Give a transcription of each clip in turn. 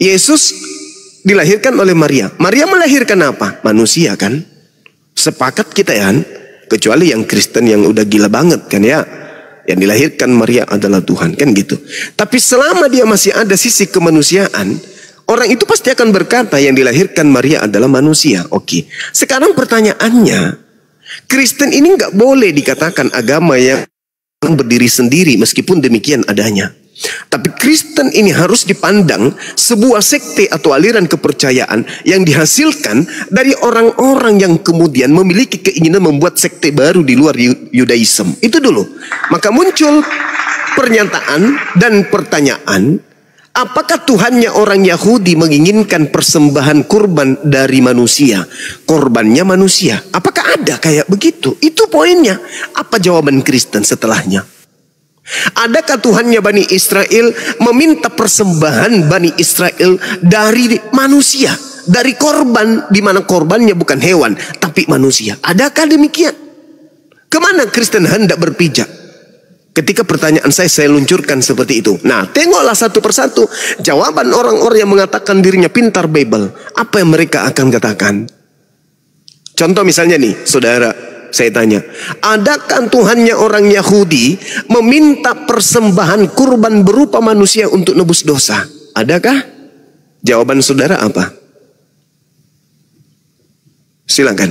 Yesus dilahirkan oleh Maria. Maria melahirkan apa? Manusia kan? Sepakat kita ya kan? Kecuali yang Kristen yang udah gila banget kan ya. Yang dilahirkan Maria adalah Tuhan kan gitu. Tapi selama dia masih ada sisi kemanusiaan, orang itu pasti akan berkata yang dilahirkan Maria adalah manusia. Oke. Sekarang pertanyaannya, Kristen ini nggak boleh dikatakan agama yang berdiri sendiri meskipun demikian adanya. Tapi Kristen ini harus dipandang sebuah sekte atau aliran kepercayaan yang dihasilkan dari orang-orang yang kemudian memiliki keinginan membuat sekte baru di luar Yudaism. Itu dulu. Maka muncul pernyataan dan pertanyaan, apakah Tuhannya orang Yahudi menginginkan persembahan kurban dari manusia? Korbannya manusia. Apakah ada kayak begitu? Itu poinnya. Apa jawaban Kristen setelahnya? Adakah Tuhannya Bani Israel meminta persembahan Bani Israel dari manusia, dari korban, di mana korbannya bukan hewan tapi manusia? Adakah demikian? Kemana Kristen hendak berpijak? Ketika pertanyaan saya luncurkan seperti itu. Nah, tengoklah satu persatu jawaban orang-orang yang mengatakan dirinya pintar Bible. Apa yang mereka akan katakan? Contoh misalnya nih, saudara, saya tanya, adakah Tuhannya orang Yahudi meminta persembahan kurban berupa manusia untuk nebus dosa? Adakah? Jawaban saudara apa? Silakan.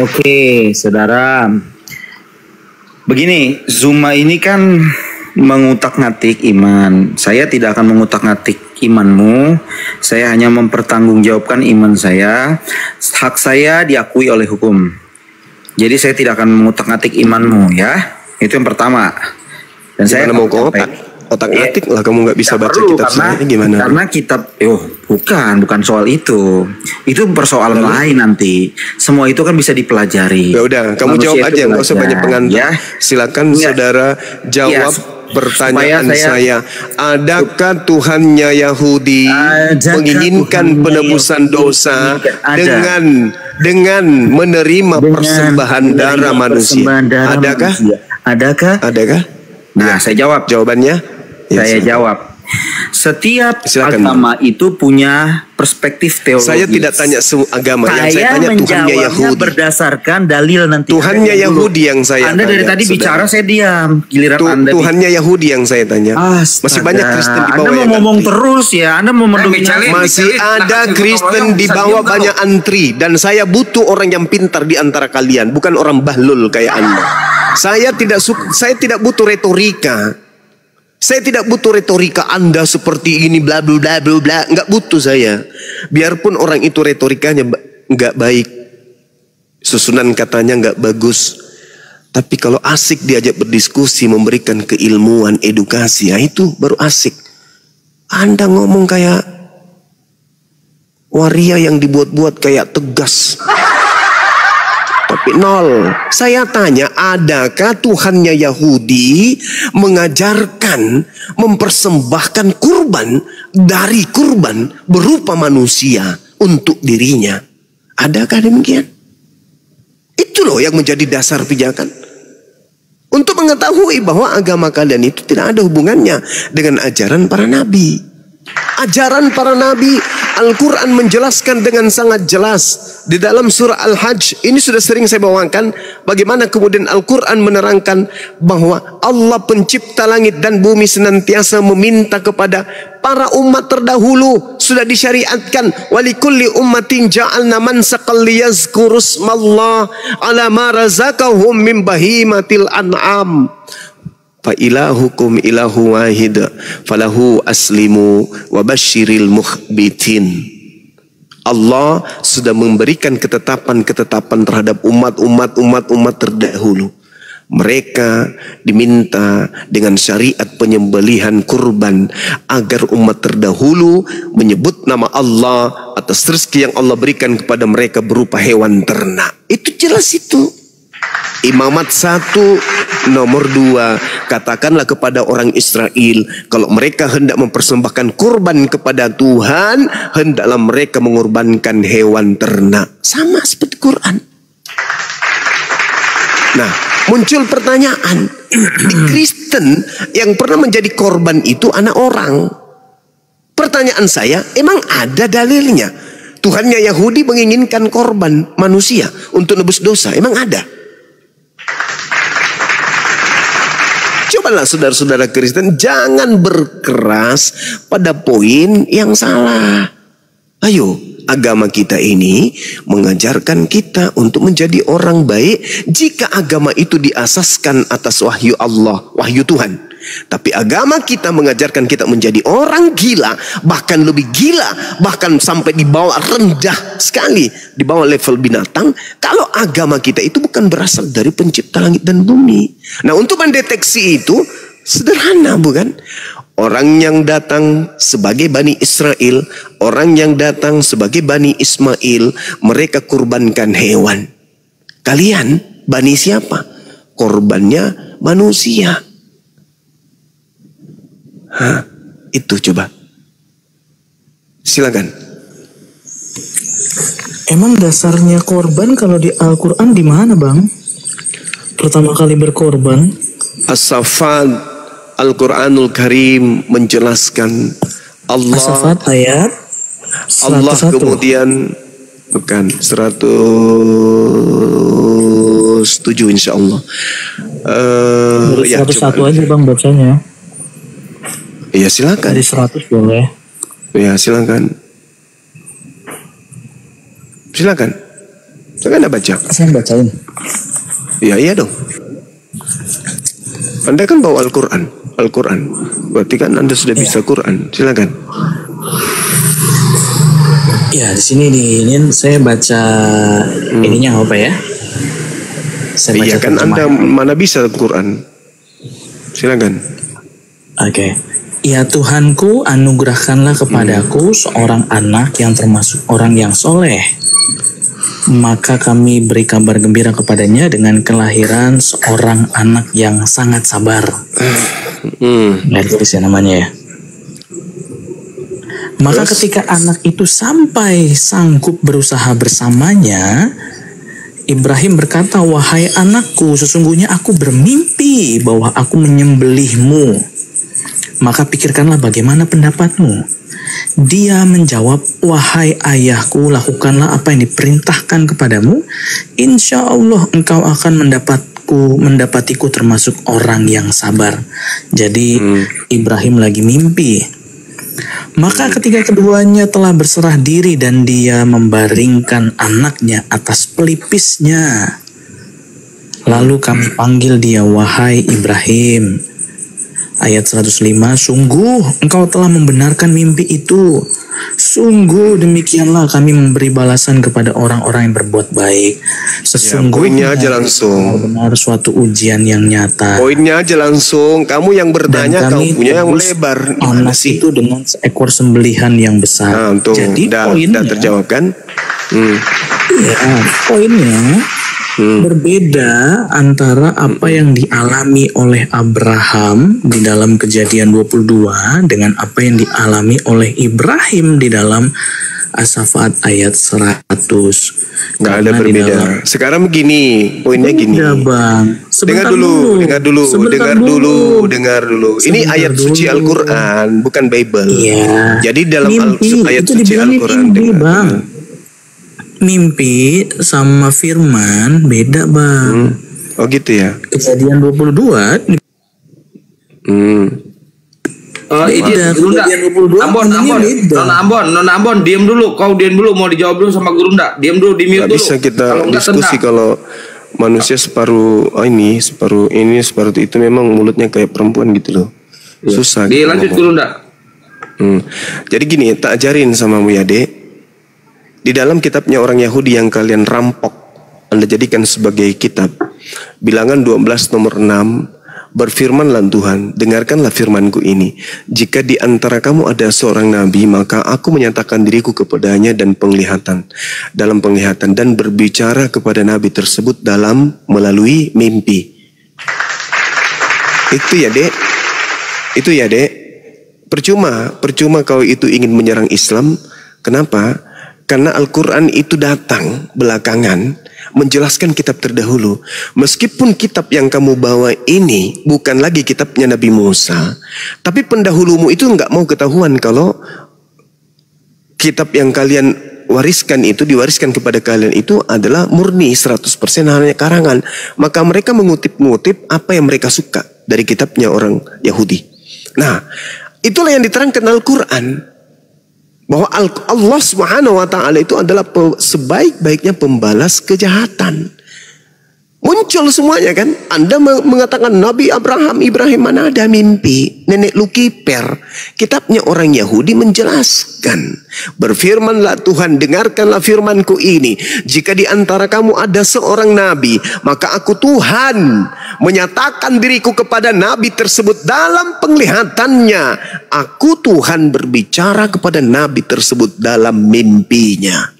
Oke, saudara. Begini, Zuma ini kan mengutak-ngatik iman. Saya tidak akan mengutak-ngatik imanmu. Saya hanya mempertanggungjawabkan iman saya. Hak saya diakui oleh hukum. Jadi saya tidak akan mengutak-ngatik imanmu ya. Itu yang pertama. Dan saya mau otak-atik lah, kamu nggak bisa baca kitab saya gimana? Karena kitab, bukan soal itu. Itu persoalan lain nanti. Semua itu kan bisa dipelajari. Ya udah, kamu jawab aja, nggak usah banyak pengantar. Ya. Silakan saudara jawab pertanyaan saya. Adakah Tuhannya Yahudi menginginkan penebusan dosa dengan menerima persembahan darah manusia? Adakah? Adakah? Nah, saya jawab. Jawabannya? Saya jawab. Setiap agama itu punya perspektif teologis. Saya tidak tanya agama, yang saya tanya Tuhannya Yahudi. Berdasarkan dalil nanti. Tuhannya Yahudi yang saya Anda tanya. Dari tadi bicara saya diam. Giliran Anda Tuhannya Yahudi yang saya tanya. Masih banyak Kristen di bawah. Anda mau ngomong terus ya. Anda mau mendominasi. Masih ada Kristen di bawah banyak antri. Dan saya butuh orang yang pintar di antara kalian, bukan orang bahlul kayak Anda. Saya tidak butuh retorika. Saya tidak butuh retorika Anda seperti ini bla bla bla bla bla. Enggak butuh saya. Biarpun orang itu retorikanya enggak baik, susunan katanya enggak bagus, tapi kalau asik diajak berdiskusi, memberikan keilmuan, edukasi, ya itu baru asik. Anda ngomong kayak waria yang dibuat-buat, kayak tegas. Tapi nol. Saya tanya, adakah Tuhannya Yahudi mengajarkan mempersembahkan kurban dari kurban berupa manusia untuk dirinya? Adakah demikian? Itu loh yang menjadi dasar pijakan. Untuk mengetahui bahwa agama kalian itu tidak ada hubungannya dengan ajaran para nabi. Ajaran para nabi, Al-Quran menjelaskan dengan sangat jelas. Di dalam surah Al-Hajj, ini sudah sering saya bawakan, bagaimana kemudian Al-Quran menerangkan bahwa Allah pencipta langit dan bumi senantiasa meminta kepada para umat terdahulu. Sudah disyariatkan, walikulli ummatin ja'alna mansaqan liyazkuru ismallah ala ma razaqahum min bahimatil an'am. Fa ilahukum ilahu wahid falahu aslimu wa basyiril mukhbitin. Allah sudah memberikan ketetapan-ketetapan terhadap umat terdahulu. Mereka diminta dengan syariat penyembelihan kurban agar umat terdahulu menyebut nama Allah atas rezeki yang Allah berikan kepada mereka berupa hewan ternak. Itu jelas itu. Imamat 1, nomor 2, katakanlah kepada orang Israel, kalau mereka hendak mempersembahkan kurban kepada Tuhan, hendaklah mereka mengorbankan hewan ternak. Sama seperti Quran. Nah, muncul pertanyaan. Di Kristen yang pernah menjadi korban itu anak orang. Pertanyaan saya, emang ada dalilnya? Tuhannya Yahudi menginginkan korban manusia untuk nebus dosa. Emang ada? Cobalah saudara-saudara Kristen, jangan berkeras pada poin yang salah. Ayo, agama kita ini mengajarkan kita untuk menjadi orang baik jika agama itu diasaskan atas wahyu Allah, wahyu Tuhan. Tapi agama kita mengajarkan kita menjadi orang gila, bahkan lebih gila, bahkan sampai di bawah, rendah sekali, di bawah level binatang. Kalau agama kita itu bukan berasal dari pencipta langit dan bumi. Nah, untuk mendeteksi itu sederhana, bukan? Orang yang datang sebagai Bani Israel, orang yang datang sebagai Bani Ismail, mereka kurbankan hewan. Kalian Bani siapa? Korbannya manusia. Itu coba. Silakan. Emang dasarnya korban kalau di Al-Quran di mana, Bang? Pertama kali berkorban? As-Saffat Al-Quranul Karim menjelaskan Allah. As-Saffat ayat 101. Allah kemudian bukan 107 insya Allah. Dari 101 aja Bang bacanya. Iya silakan. Dari 100 boleh. Ya silakan. Silakan. Silakan baca. Saya bacain. Iya dong. Anda kan bawa Al-Quran. Berarti kan Anda sudah bisa Quran. Silakan. Ya, di sini ini saya baca ininya apa ya? Saya baca iya kan Anda mana bisa Quran. Silakan. Oke. Ya Tuhanku, anugerahkanlah kepadaku seorang anak yang termasuk orang yang soleh. Maka kami beri kabar gembira kepadanya dengan kelahiran seorang anak yang sangat sabar. Nggak tulis ya namanya ya. Maka ketika anak itu sampai sanggup berusaha bersamanya, Ibrahim berkata, "Wahai anakku, sesungguhnya aku bermimpi bahwa aku menyembelihmu. Maka pikirkanlah bagaimana pendapatmu." Dia menjawab, "Wahai ayahku, lakukanlah apa yang diperintahkan kepadamu. Insya Allah engkau akan mendapatiku termasuk orang yang sabar." Jadi Ibrahim lagi mimpi. Maka ketika keduanya telah berserah diri dan dia membaringkan anaknya atas pelipisnya, lalu kami panggil dia, "Wahai Ibrahim." Ayat 105, "Sungguh engkau telah membenarkan mimpi itu. Sungguh demikianlah kami memberi balasan kepada orang-orang yang berbuat baik. Sesungguhnya poinnya aja langsung. Benar suatu ujian yang nyata." Poinnya aja langsung. Kamu yang bertanya, kamu punya yang lebar. Gimana anak sih? itu dengan seekor sembelihan yang besar. Nah, Jadi poinnya terjawab kan? Ya, poinnya berbeda antara apa yang dialami oleh Abraham di dalam Kejadian 22 dengan apa yang dialami oleh Ibrahim di dalam As-Saffat ayat 100. Nggak ada berbeda. Sekarang begini, poinnya gini. Bang. Dengar dulu. Ini ayat suci Al-Quran, bukan Bible. Iya. Jadi dalam ayat itu suci Al-Quran. Bang. Mimpi sama firman beda, Bang. Oh gitu ya. Kejadian 22. Ambon, diam dulu. Kau diam dulu, mau dijawab dulu sama Gurunda. Diam dulu, di mute dulu. Bisa kita diskusi kalau manusia separuh ini, separuh itu memang mulutnya kayak perempuan gitu loh. Susah. Dilanjut Gurunda. Jadi gini, tak ajarin sama mu ya, Dek. Di dalam kitabnya orang Yahudi yang kalian rampok, Anda jadikan sebagai kitab. Bilangan 12 nomor 6, berfirmanlah Tuhan, dengarkanlah firmanku ini. Jika di antara kamu ada seorang nabi, maka aku menyatakan diriku kepadanya dalam penglihatan dan berbicara kepada nabi tersebut melalui mimpi. Itu ya, Dek. Percuma kau itu ingin menyerang Islam. Kenapa? Karena Al-Quran itu datang belakangan menjelaskan kitab terdahulu. Meskipun kitab yang kamu bawa ini bukan lagi kitabnya Nabi Musa, tapi pendahulumu itu nggak mau ketahuan kalau kitab yang kalian wariskan itu, diwariskan kepada kalian itu adalah murni 100% hanya karangan. Maka mereka mengutip-ngutip apa yang mereka suka dari kitabnya orang Yahudi. Nah, itulah yang diterangkan Al-Quran. Bahwa Allah Subhanahu wa ta'ala itu adalah sebaik-baiknya pembalas kejahatan. Muncul semuanya kan. Anda mengatakan Nabi Ibrahim mana ada mimpi. Nenek lu kiper. Kitabnya orang Yahudi menjelaskan. Berfirmanlah Tuhan, dengarkanlah firmanku ini. Jika di antara kamu ada seorang nabi, maka aku Tuhan menyatakan diriku kepada nabi tersebut dalam penglihatannya. Aku Tuhan berbicara kepada nabi tersebut dalam mimpinya.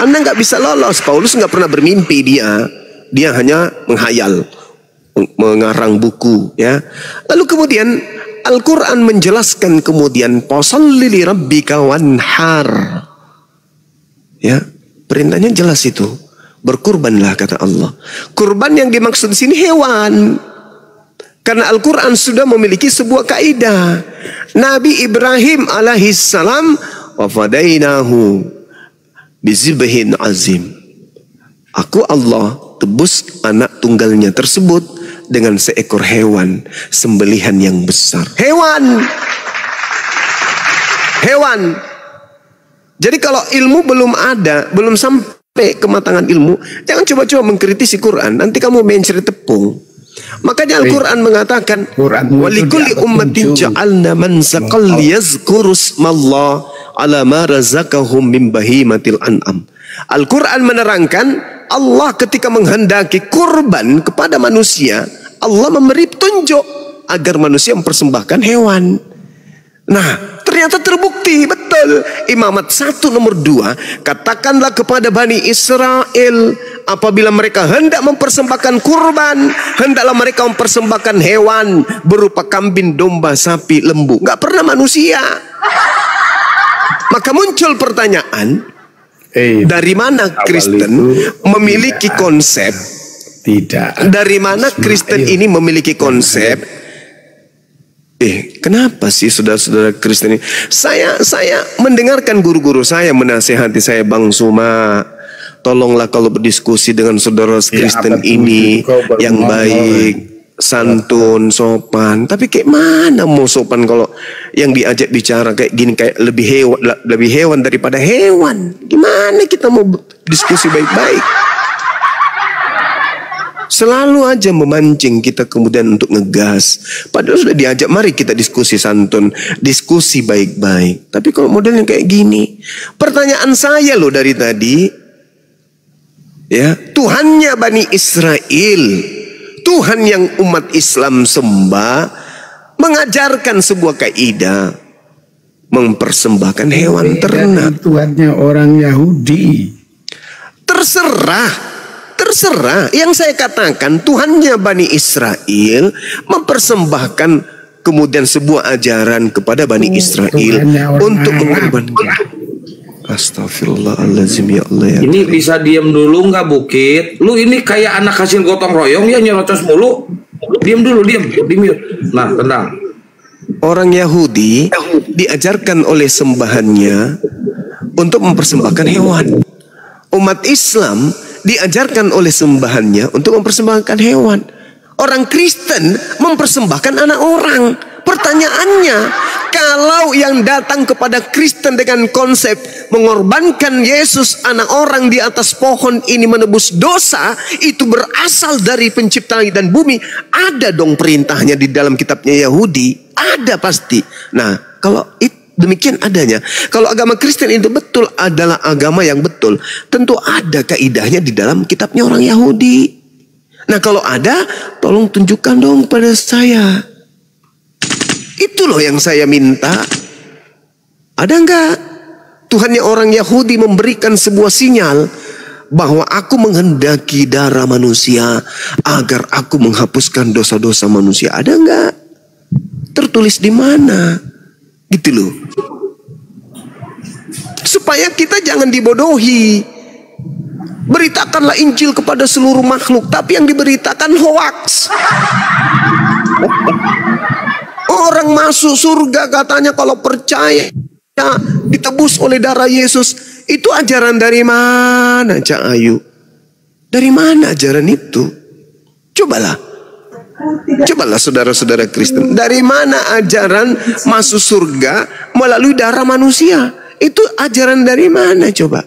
Anda nggak bisa lolos. Paulus nggak pernah bermimpi dia hanya menghayal, mengarang buku, ya. Lalu kemudian Al-Quran menjelaskan kemudian fasholli li rabbika wanhar, ya, perintahnya jelas itu, berkurbanlah kata Allah. Kurban yang dimaksud di sini hewan. Karena Al-Quran sudah memiliki sebuah kaidah. Nabi Ibrahim alaihissalam wa fadainahu bizibhin azim. Aku Allah tebus anak tunggalnya tersebut dengan seekor hewan sembelihan yang besar. Hewan. Jadi kalau ilmu belum ada, belum sampai kematangan ilmu, jangan coba-coba mengkritisi Quran. Nanti kamu mencari tepung. Makanya Al-Quran mengatakan walikulli ummatin ja'alna mansaqal yazkuru ismallah ala ma razaqahum min bahimatil an'am. Al-Quran menerangkan Allah ketika menghendaki kurban kepada manusia, Allah memberi petunjuk agar manusia mempersembahkan hewan. Nah, ternyata terbukti betul. Imamat 1 nomor 2, katakanlah kepada Bani Israel, apabila mereka hendak mempersembahkan kurban, hendaklah mereka mempersembahkan hewan berupa kambing, domba, sapi, lembu. Nggak pernah manusia. Maka muncul pertanyaan, dari mana Kristen memiliki konsep? Tidak. Dari mana Kristen ini memiliki konsep? Kenapa sih saudara-saudara Kristen ini? Saya mendengarkan guru-guru saya menasihati saya, Bang Suma, tolonglah kalau berdiskusi dengan saudara Kristen ini yang baik, santun, sopan. Tapi kayak mana mau sopan kalau yang diajak bicara kayak gini, kayak lebih hewan daripada hewan? Gimana kita mau diskusi baik-baik? Selalu aja memancing kita kemudian untuk ngegas. Padahal sudah diajak, mari kita diskusi santun, diskusi baik-baik. Tapi kalau modelnya kayak gini, pertanyaan saya loh dari tadi, ya, Tuhannya Bani Israel, Tuhan yang umat Islam sembah, mengajarkan sebuah kaidah, mempersembahkan hewan ternak. Tuhannya orang Yahudi. Terserah. Yang saya katakan, Tuhannya Bani Israel mempersembahkan kemudian sebuah ajaran kepada Bani Israel untuk mengorbankan. Astagfirullahaladzim, ya Allah, ya. Ini bisa diam dulu nggak Bukit? Lu ini kayak anak hasil gotong royong ya, nyerocos mulu. Diam dulu, diam. Nah, tenang. Orang Yahudi diajarkan oleh sembahannya untuk mempersembahkan hewan. Umat Islam diajarkan oleh sembahannya untuk mempersembahkan hewan. Orang Kristen mempersembahkan anak orang. Pertanyaannya, kalau yang datang kepada Kristen dengan konsep mengorbankan Yesus anak orang di atas pohon ini menebus dosa, itu berasal dari pencipta langit dan bumi, ada dong perintahnya di dalam kitabnya Yahudi. Ada pasti. Nah, kalau demikian adanya. Kalau agama Kristen itu betul adalah agama yang betul, tentu ada kaidahnya di dalam kitabnya orang Yahudi. Nah, kalau ada, tolong tunjukkan dong pada saya. Itu loh yang saya minta. Ada enggak? Tuhannya orang Yahudi memberikan sebuah sinyal bahwa aku menghendaki darah manusia agar aku menghapuskan dosa-dosa manusia. Ada enggak? Tertulis di mana? Gitu loh. supaya kita jangan dibodohi. Beritakanlah Injil kepada seluruh makhluk, tapi yang diberitakan hoaks. Orang masuk surga katanya kalau percaya ditebus oleh darah Yesus. Itu ajaran dari mana, Cak Ayu? Dari mana ajaran itu? Cobalah saudara-saudara Kristen. Dari mana ajaran masuk surga melalui darah manusia? Itu ajaran dari mana coba?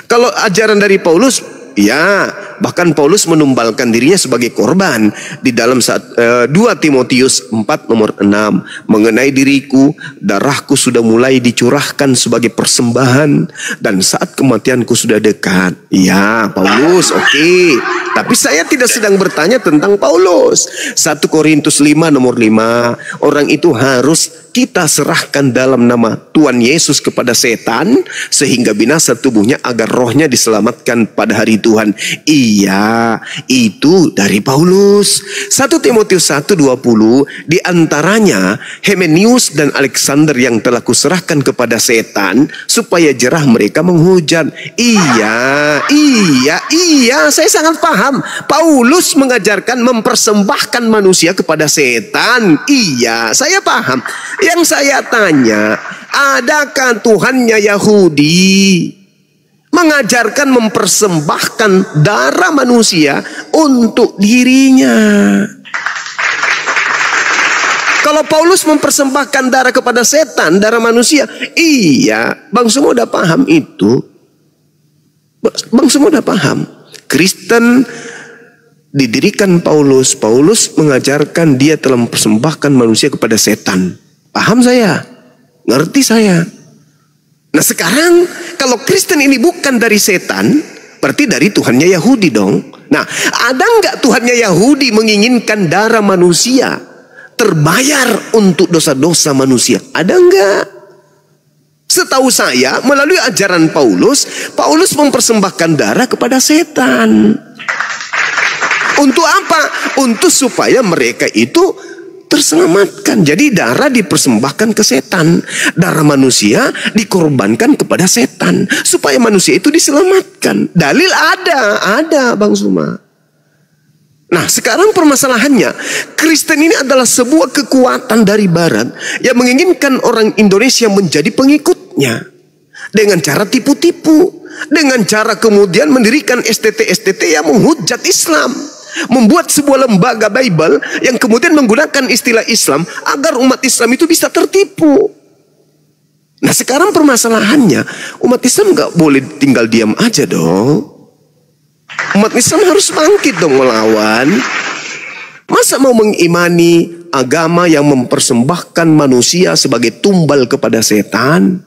Kalau ajaran dari Paulus, ya, bahkan Paulus menumbalkan dirinya sebagai korban di dalam 2 Timotius 4 nomor 6, mengenai diriku, darahku sudah mulai dicurahkan sebagai persembahan dan saat kematianku sudah dekat. Ya, Paulus, oke. Tapi saya tidak sedang bertanya tentang Paulus. 1 Korintus 5 nomor 5, orang itu harus kita serahkan dalam nama Tuhan Yesus kepada setan sehingga binasa tubuhnya agar rohnya diselamatkan pada hari Tuhan. Iya, itu dari Paulus. 1 Timotius 1:20, di antaranya Hymenius dan Alexander yang telah kuserahkan kepada setan supaya jerah mereka menghujat. Iya, saya sangat paham. Paulus mengajarkan mempersembahkan manusia kepada setan. Iya, saya paham. Yang saya tanya, adakah Tuhannya Yahudi mengajarkan mempersembahkan darah manusia untuk dirinya? Kalau Paulus mempersembahkan darah kepada setan, darah manusia, iya, Bang semua udah paham itu. Bang semua udah paham. Kristen didirikan Paulus mengajarkan dia telah mempersembahkan manusia kepada setan. Paham saya, ngerti saya. Nah sekarang kalau Kristen ini bukan dari setan, berarti dari Tuhannya Yahudi dong. Nah, ada nggak Tuhannya Yahudi menginginkan darah manusia terbayar untuk dosa-dosa manusia? Ada nggak? Setahu saya melalui ajaran Paulus mempersembahkan darah kepada setan. Untuk apa? Untuk supaya mereka itu terselamatkan. Jadi darah dipersembahkan ke setan, darah manusia dikorbankan kepada setan supaya manusia itu diselamatkan. Dalil ada Bang Suma. Nah sekarang permasalahannya, Kristen ini adalah sebuah kekuatan dari barat yang menginginkan orang Indonesia menjadi pengikutnya dengan cara tipu-tipu, dengan cara kemudian mendirikan STT yang menghujat Islam, membuat sebuah lembaga Bible yang kemudian menggunakan istilah Islam agar umat Islam itu bisa tertipu. Nah sekarang permasalahannya, umat Islam gak boleh tinggal diam aja dong. Umat Islam harus bangkit dong melawan. Masa mau mengimani agama yang mempersembahkan manusia sebagai tumbal kepada setan?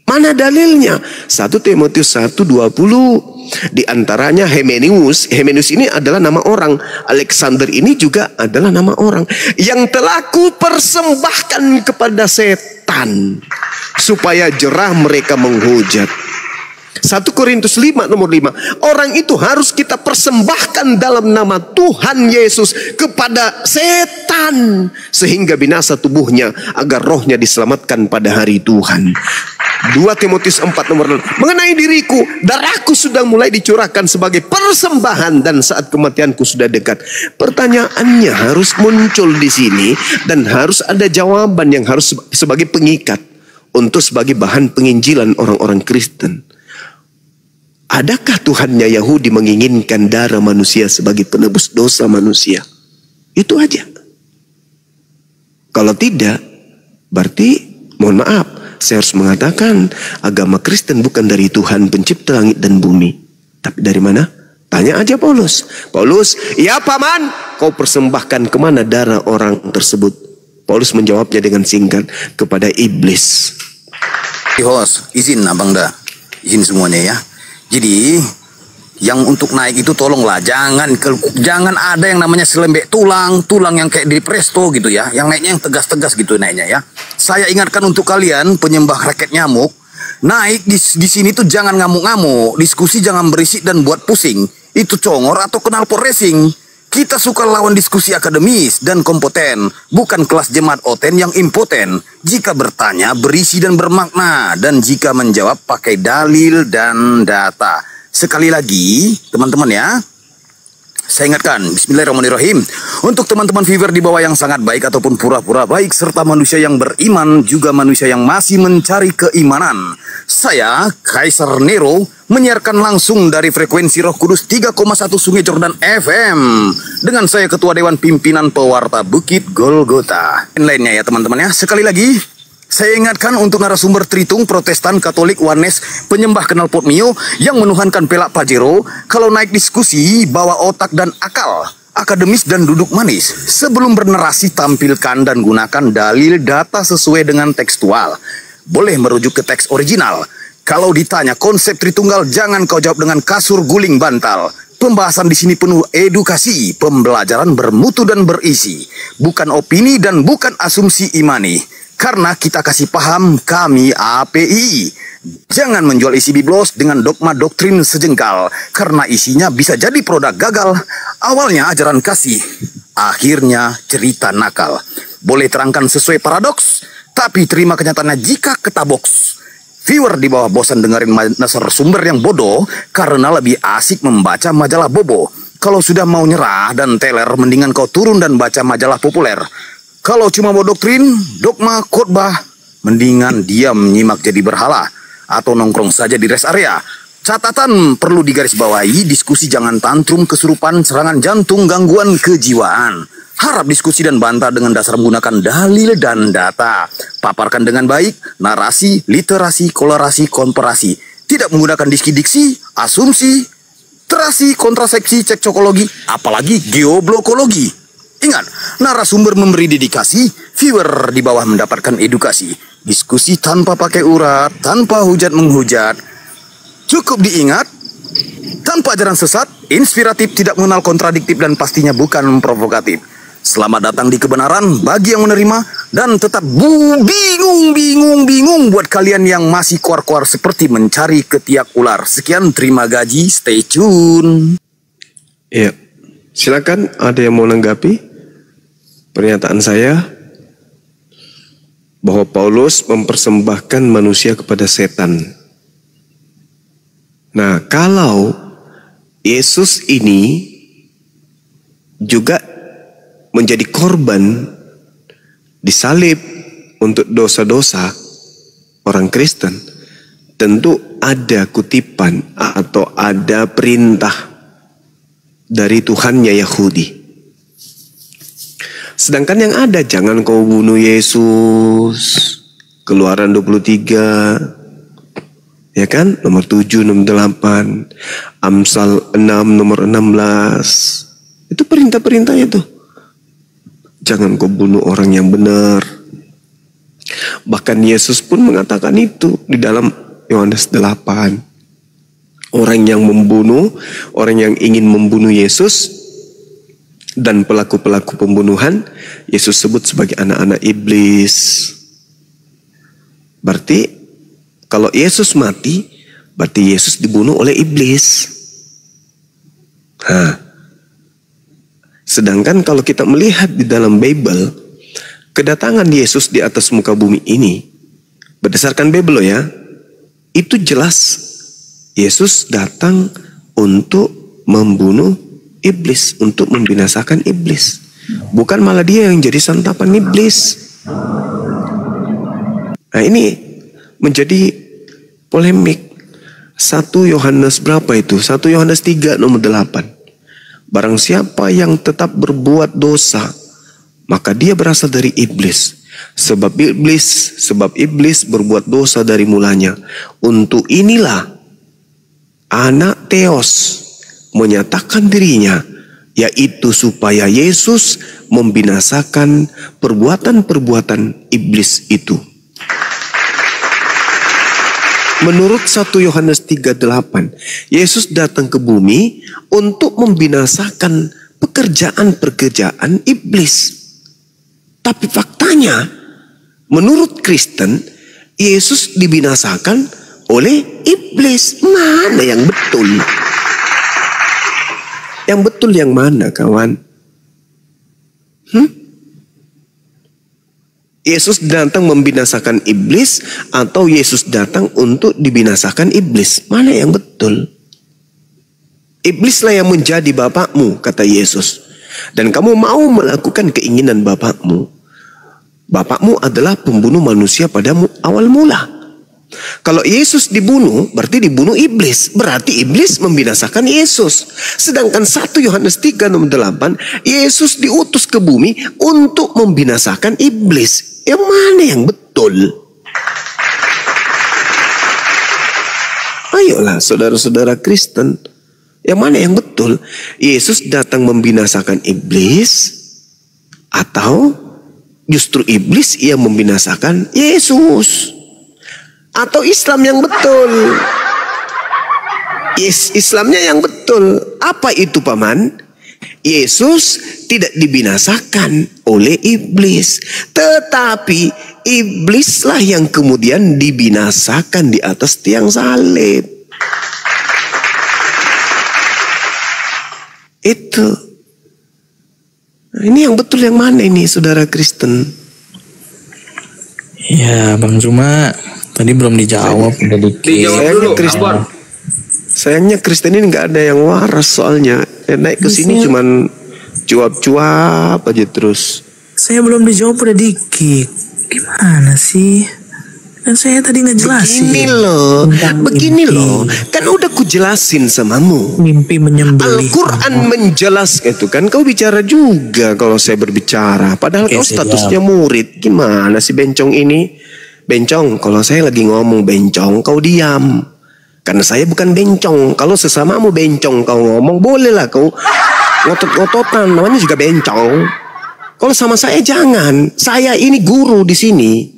Mana dalilnya? 1 Timotius 1:20. Di antaranya Hymenius ini adalah nama orang. Alexander ini juga adalah nama orang yang telah kupersembahkan kepada setan supaya jerah mereka menghujat. 1 Korintus 5 nomor 5. Orang itu harus kita persembahkan dalam nama Tuhan Yesus kepada setan sehingga binasa tubuhnya agar rohnya diselamatkan pada hari Tuhan. 2 Timotius 4 nomor 6. Mengenai diriku, darahku sudah mulai dicurahkan sebagai persembahan dan saat kematianku sudah dekat. Pertanyaannya harus muncul di sini dan harus ada jawaban yang harus sebagai pengikat untuk sebagai bahan penginjilan orang-orang Kristen. Adakah Tuhannya Yahudi menginginkan darah manusia sebagai penebus dosa manusia? Itu aja. Kalau tidak, berarti mohon maaf, saya harus mengatakan agama Kristen bukan dari Tuhan pencipta langit dan bumi. Tapi dari mana? Tanya aja Paulus. Paulus, ya paman, kau persembahkan kemana darah orang tersebut? Paulus menjawabnya dengan singkat, kepada iblis. Host, izin abang dah, izin semuanya ya. Jadi yang untuk naik itu tolonglah jangan ada yang namanya selembek tulang yang kayak di presto gitu ya, yang naiknya yang tegas-tegas gitu naiknya ya. Saya ingatkan untuk kalian penyembah raket nyamuk, naik di sini tuh jangan ngamuk-ngamuk, diskusi jangan berisik dan buat pusing. Itu congor atau knalpot racing. Kita suka lawan diskusi akademis dan kompeten, bukan kelas jemaat oten yang impoten. Jika bertanya, berisi dan bermakna, dan jika menjawab pakai dalil dan data. Sekali lagi, teman-teman ya, saya ingatkan, bismillahirrahmanirrahim, untuk teman-teman viewer di bawah yang sangat baik ataupun pura-pura baik, serta manusia yang beriman, juga manusia yang masih mencari keimanan. Saya, Kaisar Nero, menyiarkan langsung dari frekuensi Roh Kudus 3,1 Sungai Jordan FM. Dengan saya Ketua Dewan Pimpinan Pewarta Bukit Golgota. Dan lainnya ya teman-teman ya, sekali lagi, saya ingatkan untuk narasumber Tritung, Protestan, Katolik, Warnes, penyembah knalpot Mio yang menuhankan pelak Pajero, kalau naik diskusi bawa otak dan akal, akademis dan duduk manis. Sebelum bernarasi tampilkan dan gunakan dalil data sesuai dengan tekstual. Boleh merujuk ke teks original. Kalau ditanya konsep Tritunggal, jangan kau jawab dengan kasur guling bantal. Pembahasan di sini penuh edukasi, pembelajaran bermutu dan berisi, bukan opini dan bukan asumsi imani. Karena kita kasih paham, kami API. Jangan menjual isi biblos dengan dogma doktrin sejengkal, karena isinya bisa jadi produk gagal. Awalnya ajaran kasih, akhirnya cerita nakal. Boleh terangkan sesuai paradoks, tapi terima kenyataannya jika ketaboks. Viewer di bawah bosan dengerin narasumber yang bodoh, karena lebih asik membaca majalah bobo. Kalau sudah mau nyerah dan teler, mendingan kau turun dan baca majalah populer. Kalau cuma mau doktrin, dogma, khotbah, mendingan diam nyimak jadi berhala, atau nongkrong saja di rest area. Catatan perlu digarisbawahi, diskusi jangan tantrum, kesurupan, serangan jantung, gangguan kejiwaan. Harap diskusi dan bantah dengan dasar menggunakan dalil dan data. Paparkan dengan baik, narasi, literasi, kolerasi, komparasi. Tidak menggunakan diksi-diksi, asumsi, terasi, kontrasepsi, cekcokologi, apalagi geoblokologi. Ingat, narasumber memberi dedikasi, viewer di bawah mendapatkan edukasi. Diskusi tanpa pakai urat, tanpa hujat menghujat. Cukup diingat, tanpa ajaran sesat, inspiratif, tidak mengenal kontradiktif, dan pastinya bukan provokatif. Selamat datang di kebenaran bagi yang menerima, dan tetap bingung buat kalian yang masih kuar-kuar seperti mencari ketiak ular. Sekian, terima gaji, stay tune. Ya, silakan ada yang mau menanggapi pernyataan saya bahwa Paulus mempersembahkan manusia kepada setan. Nah, kalau Yesus ini juga menjadi korban disalib untuk dosa-dosa orang Kristen, tentu ada kutipan atau ada perintah dari Tuhannya Yahudi. Sedangkan yang ada, jangan kau bunuh Yesus, Keluaran 23, ya kan, nomor 7, nomor 8, Amsal 6, nomor 16. Itu perintah-perintahnya tuh. Jangan kau bunuh orang yang benar. Bahkan Yesus pun mengatakan itu di dalam Yohanes 8. Orang yang membunuh, orang yang ingin membunuh Yesus, dan pelaku-pelaku pembunuhan, Yesus sebut sebagai anak-anak iblis. Berarti kalau Yesus mati, berarti Yesus dibunuh oleh iblis. Nah, sedangkan kalau kita melihat di dalam Bible, kedatangan Yesus di atas muka bumi ini, berdasarkan Bible ya, itu jelas Yesus datang untuk membunuh iblis, untuk membinasakan iblis. Bukan malah dia yang jadi santapan iblis. Nah, ini menjadi polemik. 1 Yohanes berapa itu? 1 Yohanes 3 nomor 8. Barang siapa yang tetap berbuat dosa, maka dia berasal dari iblis. Sebab iblis berbuat dosa dari mulanya. Untuk inilah anak Theos menyatakan dirinya, yaitu supaya Yesus membinasakan perbuatan-perbuatan iblis itu. Menurut 1 Yohanes 3:8, Yesus datang ke bumi untuk membinasakan pekerjaan-pekerjaan iblis. Tapi faktanya, menurut Kristen, Yesus dibinasakan oleh iblis. Mana yang betul? Yang betul yang mana, kawan? Yesus datang membinasakan iblis atau Yesus datang untuk dibinasakan iblis? Mana yang betul? Iblislah yang menjadi bapakmu, kata Yesus. Dan kamu mau melakukan keinginan bapakmu. Bapakmu adalah pembunuh manusia pada awal mula. Kalau Yesus dibunuh, berarti dibunuh iblis. Berarti iblis membinasakan Yesus. Sedangkan 1 Yohanes 3:8, Yesus diutus ke bumi untuk membinasakan iblis. Yang mana yang betul? Ayolah saudara-saudara Kristen, yang mana yang betul? Yesus datang membinasakan iblis atau justru iblis yang membinasakan Yesus? Atau Islam yang betul? Islamnya yang betul. Apa itu paman? Yesus tidak dibinasakan oleh iblis, tetapi iblislah yang kemudian dibinasakan di atas tiang salib. Itu. Nah, ini yang betul yang mana ini, saudara Kristen? Ya, Bang Juma, tadi belum dijawab. Udah dikit. Sayangnya Kristen, sayangnya Kristen ini nggak ada yang waras soalnya. Naik ke sini cuman cuap-cuap aja terus. Saya belum dijawab udah dikit. Gimana sih? Kan saya tadi ngejelasin. Begini loh. Kan udah kujelasin samamu. Mimpi menyembelih. Al-Quran menjelaskan itu kan. Kau bicara juga kalau saya berbicara. Padahal kau statusnya murid. Gimana sih bencong ini? Bencong, kalau saya lagi ngomong bencong, kau diam. Karena saya bukan bencong. Kalau sesamamu bencong kau ngomong, bolehlah kau ngotot-ngototan. Namanya juga bencong. Kalau sama saya jangan. Saya ini guru di sini.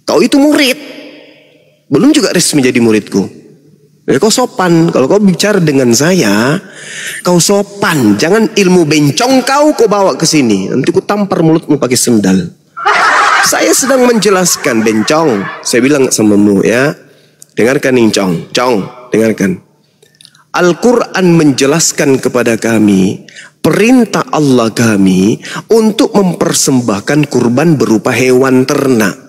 Kau itu murid. Belum juga resmi jadi muridku. Jadi kau sopan. Kalau kau bicara dengan saya, kau sopan. Jangan ilmu bencong kau bawa ke sini. Nanti ku tampar mulutmu pakai sendal. Saya sedang menjelaskan bencong. Saya bilang samamu ya. Dengarkan nih Cong, dengarkan. Al-Quran menjelaskan kepada kami perintah Allah kami untuk mempersembahkan kurban berupa hewan ternak.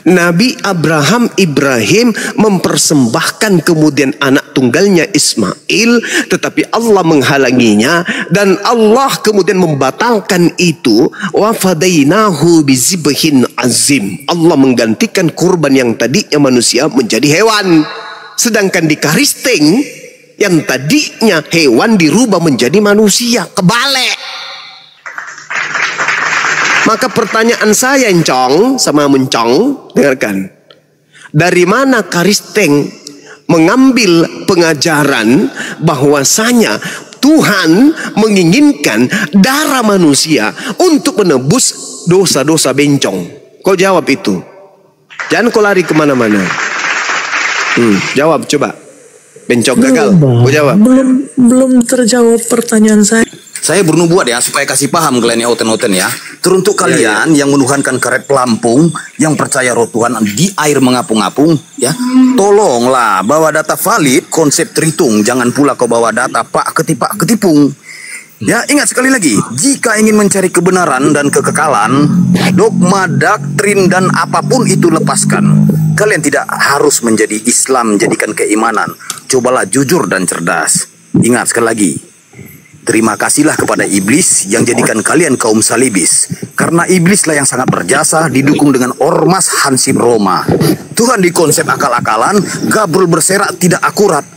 Nabi Ibrahim mempersembahkan kemudian anak tunggalnya Ismail, tetapi Allah menghalanginya dan Allah kemudian membatalkan itu. Wa fadainahu bizibhin azim. Allah menggantikan kurban yang tadinya manusia menjadi hewan. Sedangkan di Karisteng yang tadinya hewan dirubah menjadi manusia. Kebalik. Maka pertanyaan saya Encong sama Mencong, dengarkan. Dari mana Karisteng mengambil pengajaran bahwasanya Tuhan menginginkan darah manusia untuk menebus dosa-dosa bencong? Kau jawab itu. Jangan kau lari kemana-mana. Jawab coba. Bencong gagal. Kau jawab. Belum terjawab pertanyaan saya. Saya bernubuat ya supaya kasih paham kalian ya oten-oten ya. Teruntuk kalian yang menuhankan karet pelampung, yang percaya roh Tuhan di air mengapung-apung ya. Tolonglah bawa data valid, konsep terhitung. Jangan pula kau bawa data pak ketipung. Ya, ingat sekali lagi, jika ingin mencari kebenaran dan kekekalan, dogma, doktrin dan apapun itu lepaskan. Kalian tidak harus menjadi Islam, jadikan keimanan. Cobalah jujur dan cerdas. Ingat sekali lagi, terima kasihlah kepada iblis yang jadikan kalian kaum salibis. Karena iblislah yang sangat berjasa didukung dengan ormas Hansip Roma. Tuhan dikonsep akal-akalan, Gabrul berserak tidak akurat.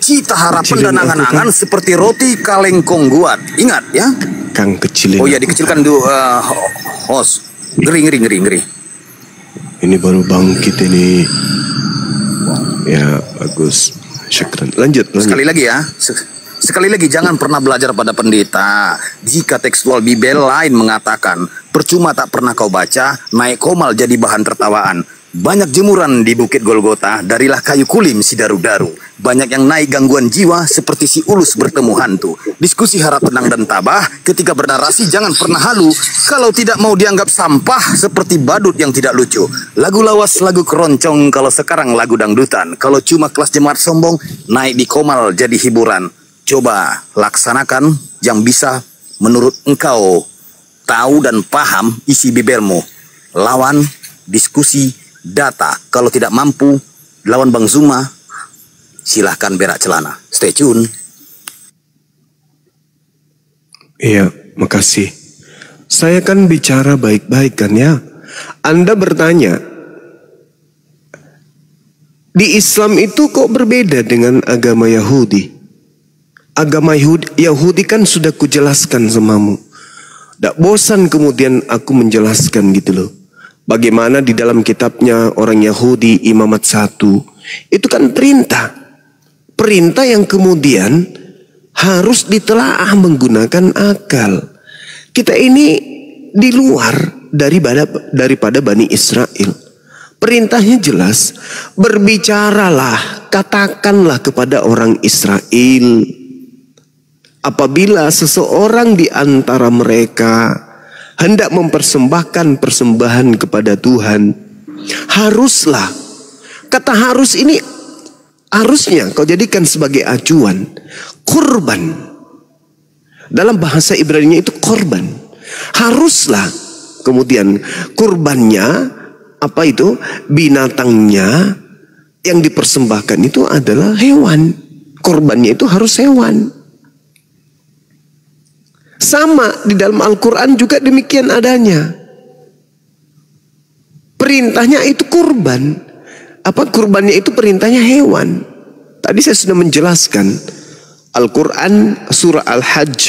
Cita harapan dan angan-angan seperti roti kaleng kongguat. Ingat ya. Kang kecilin. Oh ya, dikecilkan dulu host. Ngeri. Ini baru bangkit ini. Ya, bagus. Syukran. Lanjut. Sekali lagi ya. Sekali lagi, jangan pernah belajar pada pendeta. Jika tekstual Bibel lain mengatakan, percuma tak pernah kau baca, naik komal jadi bahan tertawaan. Banyak jemuran di Bukit Golgota, darilah kayu kulim si daru-daru. Banyak yang naik gangguan jiwa seperti si ulus bertemu hantu. Diskusi harap tenang dan tabah, ketika bernarasi jangan pernah halu. Kalau tidak mau dianggap sampah seperti badut yang tidak lucu. Lagu lawas, lagu keroncong, kalau sekarang lagu dangdutan. Kalau cuma kelas jemaat sombong, naik di komal jadi hiburan. Coba laksanakan yang bisa menurut engkau tahu dan paham isi bibelmu. Lawan, diskusi, data. Kalau tidak mampu, lawan Bang Zuma, silahkan berak celana. Stay tune. Iya, makasih. Saya kan bicara baik-baik kan ya. Anda bertanya, di Islam itu kok berbeda dengan agama Yahudi? Agama Yahudi kan sudah kujelaskan semamu. Tak bosan kemudian aku menjelaskan gitu loh. Bagaimana di dalam kitabnya orang Yahudi Imamat 1. Itu kan perintah. Perintah yang kemudian harus ditelaah menggunakan akal. Kita ini di luar daripada Bani Israel. Perintahnya jelas, berbicaralah, katakanlah kepada orang Israel. Apabila seseorang di antara mereka hendak mempersembahkan persembahan kepada Tuhan, haruslah, kata harus ini harusnya kau jadikan sebagai acuan, kurban. Dalam bahasa Ibrani itu korban. Haruslah kemudian kurbannya, apa itu, binatangnya yang dipersembahkan itu adalah hewan. Korbannya itu harus hewan. Sama di dalam Al-Quran juga demikian adanya. Perintahnya itu kurban. Apa kurbannya itu perintahnya hewan. Tadi saya sudah menjelaskan. Al-Quran surah Al-Hajj.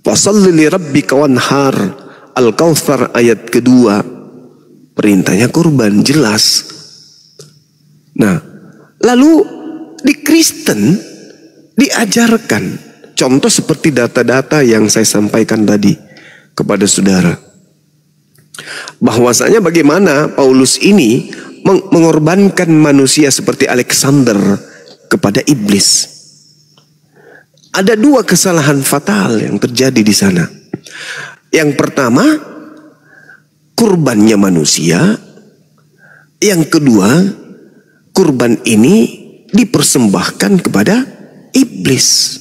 Fasalli li rabbika wanhar. Al-Kautsar ayat kedua. Perintahnya kurban, jelas. Nah, lalu di Kristen diajarkan. Contoh seperti data-data yang saya sampaikan tadi kepada saudara. Bahwasanya bagaimana Paulus ini mengorbankan manusia seperti Alexander kepada iblis. Ada dua kesalahan fatal yang terjadi di sana. Yang pertama, kurbannya manusia. Yang kedua, kurban ini dipersembahkan kepada iblis.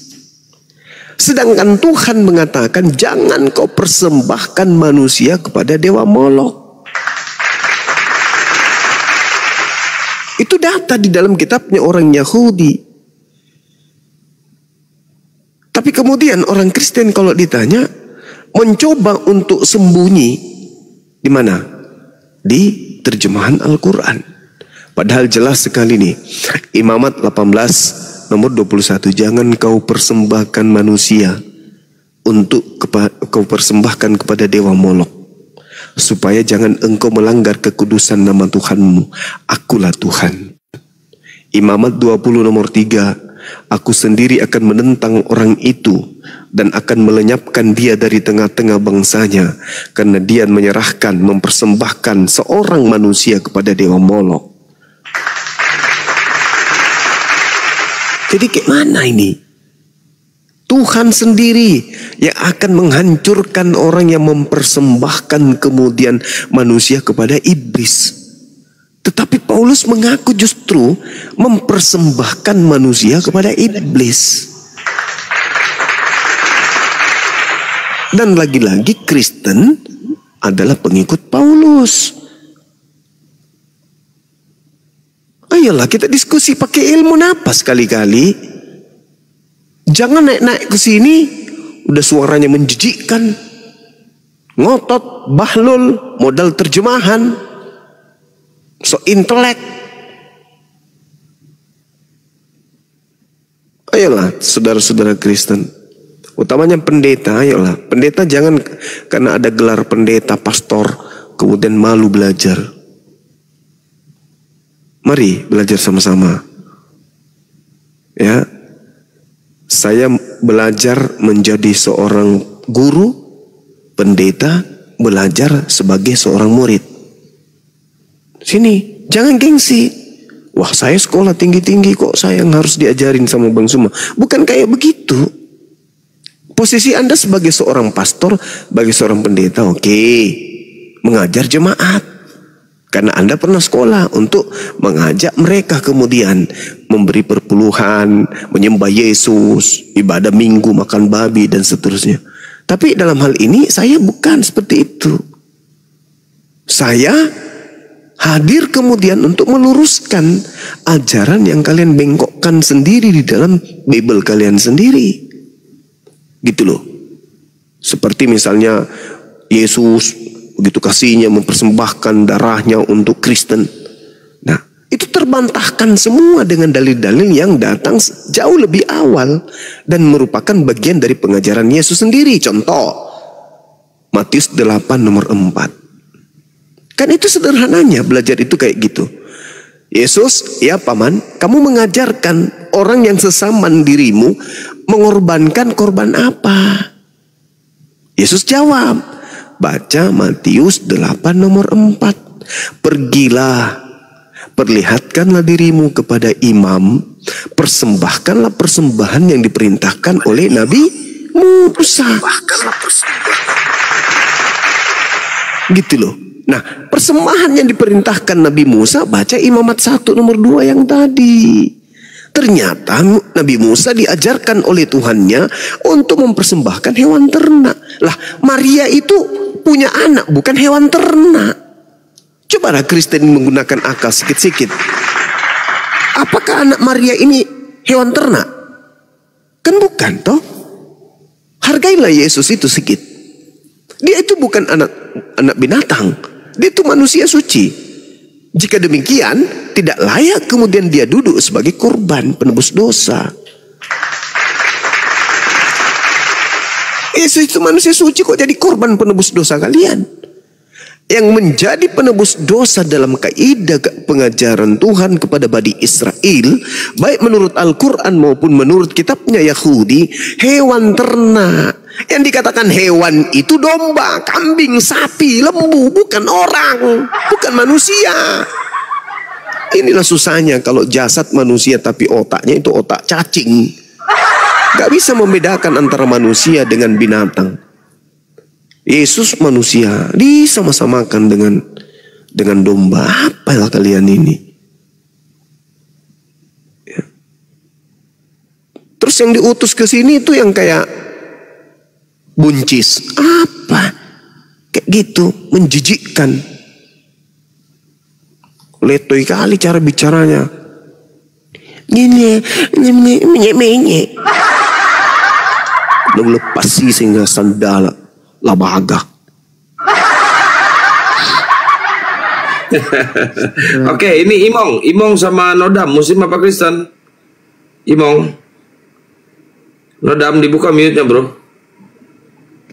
Sedangkan Tuhan mengatakan jangan kau persembahkan manusia kepada dewa Molok. Itu data di dalam kitabnya orang Yahudi. Tapi kemudian orang Kristen kalau ditanya mencoba untuk sembunyi di mana? Di terjemahan Al-Quran. Padahal jelas sekali nih. Imamat 18 nomor 21, jangan kau persembahkan manusia untuk kau persembahkan kepada dewa Molok, supaya jangan engkau melanggar kekudusan nama Tuhanmu. Akulah Tuhan. Imamat 20 nomor 3, aku sendiri akan menentang orang itu dan akan melenyapkan dia dari tengah-tengah bangsanya, karena dia menyerahkan, mempersembahkan seorang manusia kepada dewa Molok. Jadi kayak mana ini? Tuhan sendiri yang akan menghancurkan orang yang mempersembahkan kemudian manusia kepada iblis. Tetapi Paulus mengaku justru mempersembahkan manusia kepada iblis. Dan lagi-lagi Kristen adalah pengikut Paulus. Ayolah kita diskusi pakai ilmu napas sekali-kali. Jangan naik-naik ke sini udah suaranya menjijikkan. Ngotot, bahlul, modal terjemahan. So intelek. Ayolah saudara-saudara Kristen, utamanya pendeta, ayolah. Pendeta jangan karena ada gelar pendeta, pastor, kemudian malu belajar. Mari belajar sama-sama. Ya. Saya belajar menjadi seorang guru, pendeta belajar sebagai seorang murid. Sini, jangan gengsi. Wah, saya sekolah tinggi-tinggi kok saya yang harus diajarin sama Bang Zuma. Bukan kayak begitu. Posisi Anda sebagai seorang pastor, sebagai seorang pendeta, oke. Mengajar jemaat. Karena Anda pernah sekolah untuk mengajak mereka kemudian memberi perpuluhan, menyembah Yesus, ibadah minggu, makan babi dan seterusnya. Tapi dalam hal ini saya bukan seperti itu. Saya hadir kemudian untuk meluruskan ajaran yang kalian bengkokkan sendiri di dalam Bible kalian sendiri. Gitu loh. Seperti misalnya Yesus begitu kasihnya mempersembahkan darahnya untuk Kristen. Nah, itu terbantahkan semua dengan dalil-dalil yang datang jauh lebih awal dan merupakan bagian dari pengajaran Yesus sendiri. Contoh, Matius 8 nomor 4. Kan itu sederhananya belajar itu kayak gitu. Yesus, ya paman, kamu mengajarkan orang yang sesaman dirimu mengorbankan korban apa? Yesus jawab, baca Matius 8 nomor 4. Pergilah, perlihatkanlah dirimu kepada imam, persembahkanlah persembahan yang diperintahkan oleh Nabi Musa. Gitu loh. Nah, persembahan yang diperintahkan Nabi Musa, baca Imamat 1 nomor 2 yang tadi. Ternyata Nabi Musa diajarkan oleh Tuhannya untuk mempersembahkan hewan ternak. Lah, Maria itu punya anak, bukan hewan ternak. Cobalah Kristen menggunakan akal sikit-sikit. Apakah anak Maria ini hewan ternak? Kan bukan toh. Hargailah Yesus itu sedikit. Dia itu bukan anak binatang. Dia itu manusia suci. Jika demikian, tidak layak kemudian dia duduk sebagai korban penebus dosa. Yesus itu manusia suci, kok jadi korban penebus dosa kalian? Yang menjadi penebus dosa dalam kaidah pengajaran Tuhan kepada Bani Israel, baik menurut Al-Quran maupun menurut kitabnya Yahudi, hewan ternak. Yang dikatakan hewan itu domba, kambing, sapi, lembu, bukan orang, bukan manusia. Inilah susahnya kalau jasad manusia tapi otaknya itu otak cacing. Gak bisa membedakan antara manusia dengan binatang. Yesus manusia disama-samakan dengan domba. Apalah kalian ini? Ya. Terus yang diutus ke sini itu yang kayak buncis. Apa? Kayak gitu, menjijikkan. Letoy kali cara bicaranya. Gini, menye-menye. Belum lepas sih sehingga sandal labaga. Oke, ini Imong sama Nodam, Muslim apa Kristen? Imong, Nodam dibuka mute-nya bro.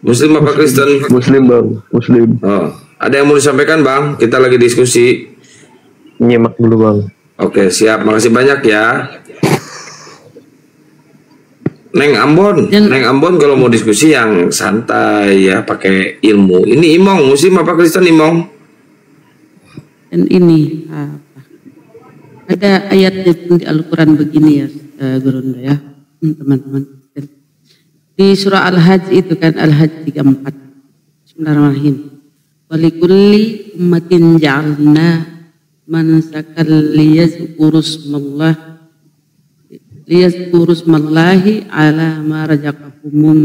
Muslim apa Kristen? Muslim bang, Muslim. Oh, ada yang mau disampaikan bang? Kita lagi diskusi. Nyimak dulu bang. Oke, siap. Makasih banyak ya. Neng Ambon kalau mau diskusi yang santai ya, pakai ilmu. Ini Imong, Muslim apa Kristen Imong? Dan ini ada ayatnya di Al-Quran begini ya, Gurundo ya, teman-teman. Di surah Al-Hajj itu kan, Al-Hajj 34. Bismillahirrahmanirrahim. Walikulli ummatin ja'alna mansakan liyazkurusmallahi ala ma razaqahum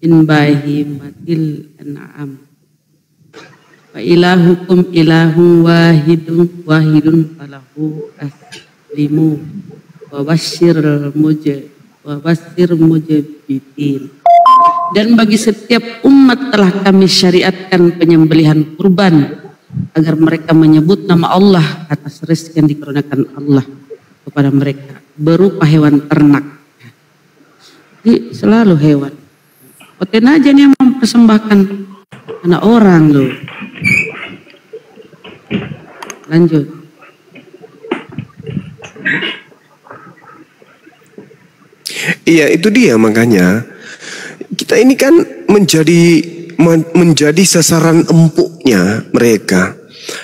min bahimatil an'am. Wa ilahukum ilahun wahidun falahu aslimu wa basir mujabitin. Dan bagi setiap umat telah kami syariatkan penyembelihan kurban agar mereka menyebut nama Allah atas rezeki yang dikaruniakan Allah kepada mereka berupa hewan ternak. Jadi selalu hewan. Oten aja nih yang mempersembahkan anak orang loh. Lanjut. Iya, itu dia makanya kita ini kan menjadi sasaran empuknya mereka.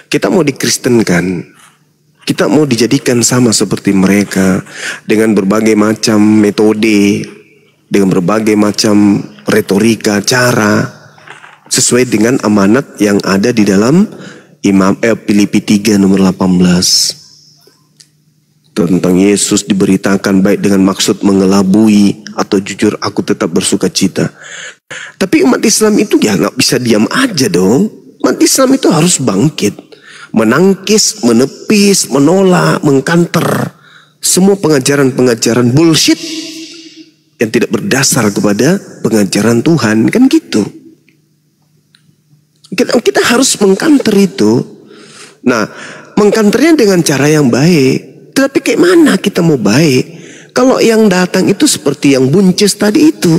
Kita mau dikristenkan, kita mau dijadikan sama seperti mereka dengan berbagai macam metode, dengan berbagai macam retorika, cara sesuai dengan amanat yang ada di dalam Filipi 3 nomor 18. Tentang Yesus diberitakan baik dengan maksud mengelabui atau jujur aku tetap bersuka cita. Tapi umat Islam itu ya nggak bisa diam aja dong. Umat Islam itu harus bangkit, menangkis, menepis, menolak, mengkanter semua pengajaran-pengajaran bullshit yang tidak berdasar kepada pengajaran Tuhan, kan gitu. Kita harus mengkanter itu. Nah, mengkanternya dengan cara yang baik. Tapi kayak mana kita mau baik kalau yang datang itu seperti yang buncis tadi itu?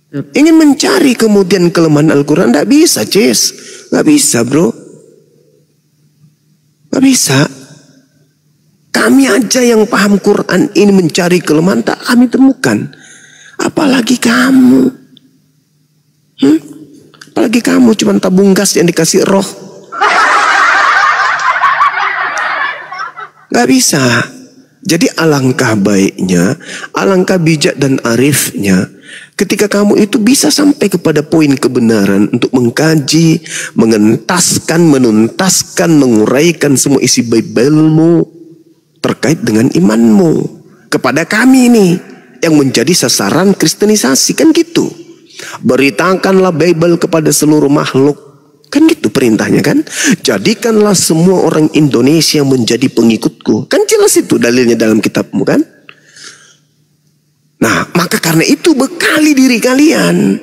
Ingin mencari kemudian kelemahan Al-Quran, tidak bisa, Cis. Nggak bisa, bro. Nggak bisa. Kami aja yang paham Quran ini mencari kelemahan tak kami temukan. Apalagi kamu. Apalagi kamu cuma tabung gas yang dikasih roh. Nggak bisa. Jadi alangkah baiknya, alangkah bijak dan arifnya ketika kamu itu bisa sampai kepada poin kebenaran untuk mengkaji, mengentaskan, menuntaskan, menguraikan semua isi Bible-mu terkait dengan imanmu kepada kami ini yang menjadi sasaran kristenisasi, kan gitu. Beritakanlah Bible kepada seluruh makhluk. Kan gitu perintahnya kan. Jadikanlah semua orang Indonesia menjadi pengikutku. Kan jelas itu dalilnya dalam kitabmu kan. Nah maka karena itu bekali diri kalian.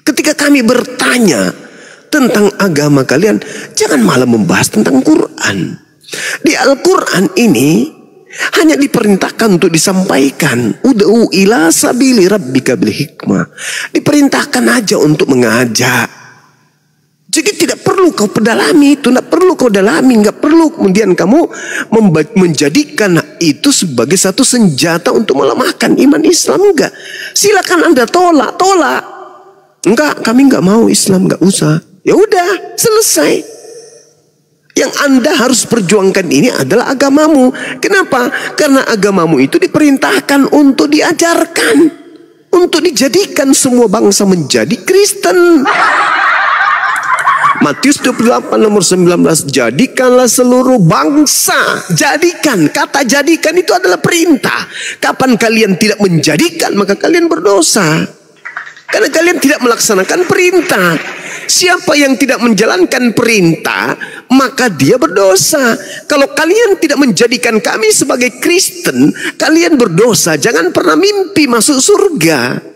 Ketika kami bertanya tentang agama kalian, jangan malah membahas tentang Quran. Di Al-Quran ini hanya diperintahkan untuk disampaikan. Ud'u ila sabili rabbika bil hikmah. Diperintahkan aja untuk mengajak. Jadi tidak perlu kau pedalami itu, tidak perlu kau dalami, nggak perlu kemudian kamu menjadikan itu sebagai satu senjata untuk melemahkan iman Islam. Enggak. Silakan Anda tolak. Enggak, kami nggak mau Islam, nggak usah. Ya udah, selesai. Yang Anda harus perjuangkan ini adalah agamamu. Kenapa? Karena agamamu itu diperintahkan untuk diajarkan, untuk dijadikan semua bangsa menjadi Kristen. Matius 28 nomor 19, jadikanlah seluruh bangsa. Jadikan, kata jadikan itu adalah perintah. Kapan kalian tidak menjadikan, maka kalian berdosa. Karena kalian tidak melaksanakan perintah. Siapa yang tidak menjalankan perintah, maka dia berdosa. Kalau kalian tidak menjadikan kami sebagai Kristen, kalian berdosa. Jangan pernah mimpi masuk surga.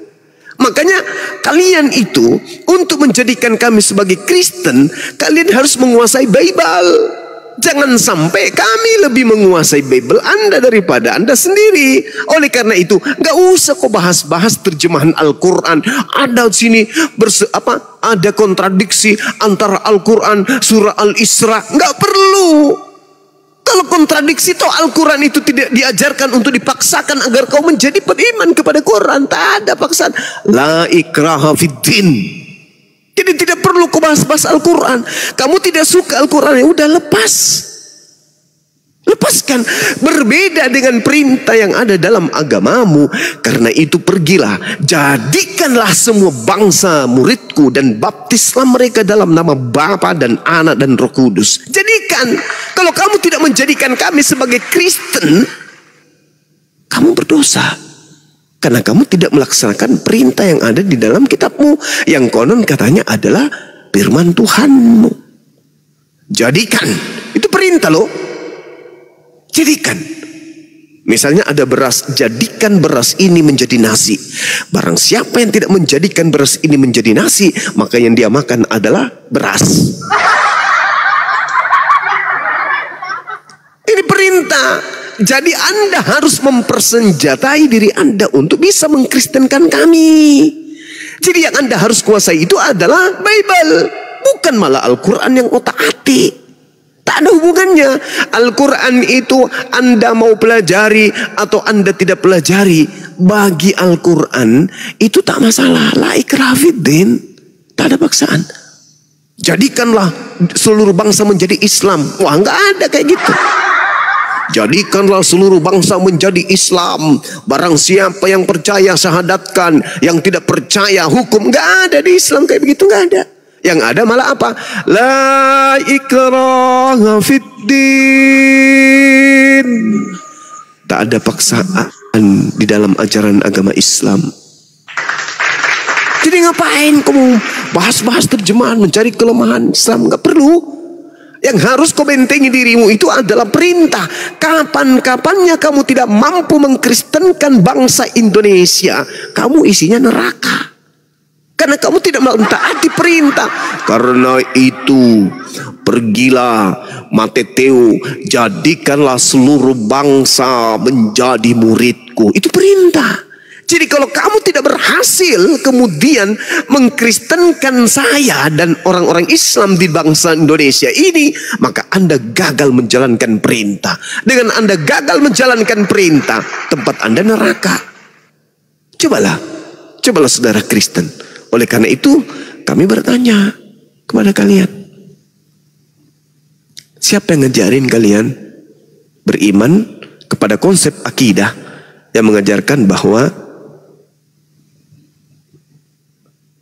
Makanya kalian itu untuk menjadikan kami sebagai Kristen, kalian harus menguasai Bible. Jangan sampai kami lebih menguasai Bible Anda daripada Anda sendiri. Oleh karena itu, nggak usah kau bahas-bahas terjemahan Al-Quran. Ada sini ada kontradiksi antara Al-Quran surah Al-Isra. Nggak perlu. Kalau kontradiksi itu Al-Quran itu tidak diajarkan untuk dipaksakan agar kau menjadi beriman kepada Quran. Tak ada paksaan. La ikraha fiddin. Jadi tidak perlu kau bahas-bahas Al-Quran. Kamu tidak suka Al-Quran, ya udah lepas. Lepaskan. Berbeda dengan perintah yang ada dalam agamamu. Karena itu pergilah, jadikanlah semua bangsa muridku dan baptislah mereka dalam nama Bapa dan Anak dan Roh Kudus. Jadikan. Kalau kamu tidak menjadikan kami sebagai Kristen, kamu berdosa. Karena kamu tidak melaksanakan perintah yang ada di dalam kitabmu, yang konon katanya adalah firman Tuhanmu. Jadikan. Itu perintah loh. Jadikan. Misalnya ada beras, jadikan beras ini menjadi nasi. Barang siapa yang tidak menjadikan beras ini menjadi nasi, maka yang dia makan adalah beras. Ini perintah. Jadi Anda harus mempersenjatai diri Anda untuk bisa mengkristenkan kami. Jadi yang Anda harus kuasai itu adalah Bible, bukan malah Al-Quran yang otak-atik. Tak ada hubungannya. Al-Quran itu Anda mau pelajari atau Anda tidak pelajari, bagi Al-Quran itu tak masalah. La ikraha fiddin. Tak ada paksaan. Jadikanlah seluruh bangsa menjadi Islam. Wah, nggak ada kayak gitu. Jadikanlah seluruh bangsa menjadi Islam. Barang siapa yang percaya syahadatkan, yang tidak percaya hukum. Nggak ada di Islam kayak begitu, nggak ada. Yang ada malah apa? La ikraha fiddin. Tak ada paksaan. di dalam ajaran agama Islam. Jadi ngapain kamu bahas-bahas terjemahan, mencari kelemahan Islam? Nggak perlu. Yang harus kau bentengi dirimu itu adalah perintah. Kapan-kapannya kamu tidak mampu mengkristenkan bangsa Indonesia, kamu isinya neraka. Karena kamu tidak mentaati perintah. Karena itu, pergilah Mateteu, jadikanlah seluruh bangsa menjadi muridku. Itu perintah. Jadi kalau kamu tidak berhasil kemudian mengkristenkan saya dan orang-orang Islam di bangsa Indonesia ini, maka Anda gagal menjalankan perintah. Dengan Anda gagal menjalankan perintah, tempat Anda neraka. Cobalah saudara Kristen. Oleh karena itu, kami bertanya kepada kalian, siapa yang ngajarin kalian beriman kepada konsep akidah yang mengajarkan bahwa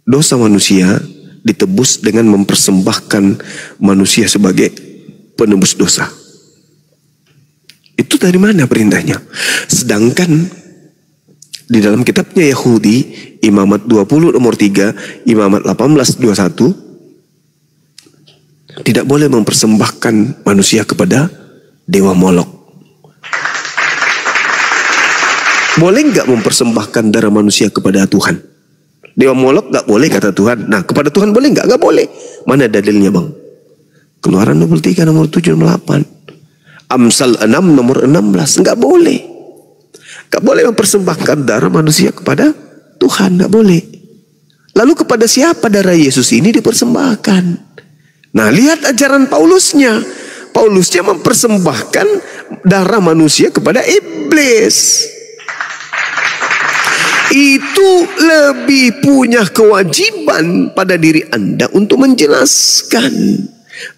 dosa manusia ditebus dengan mempersembahkan manusia sebagai penebus dosa? Itu dari mana perintahnya? Sedangkan di dalam kitabnya Yahudi, Imamat 20 nomor 3, Imamat 18:21, tidak boleh mempersembahkan manusia kepada dewa Molok. Boleh nggak mempersembahkan darah manusia kepada Tuhan? Dewa Molok nggak boleh kata Tuhan. Nah, kepada Tuhan boleh nggak? Nggak boleh. Mana dalilnya, Bang? Keluaran 23 nomor 7 nomor 8. Amsal 6 nomor 16. Nggak boleh. Nggak boleh mempersembahkan darah manusia kepada Tuhan. Nggak boleh. Lalu kepada siapa darah Yesus ini dipersembahkan? Nah, lihat ajaran Paulusnya. Paulusnya mempersembahkan darah manusia kepada iblis. Itu lebih punya kewajiban pada diri Anda untuk menjelaskan.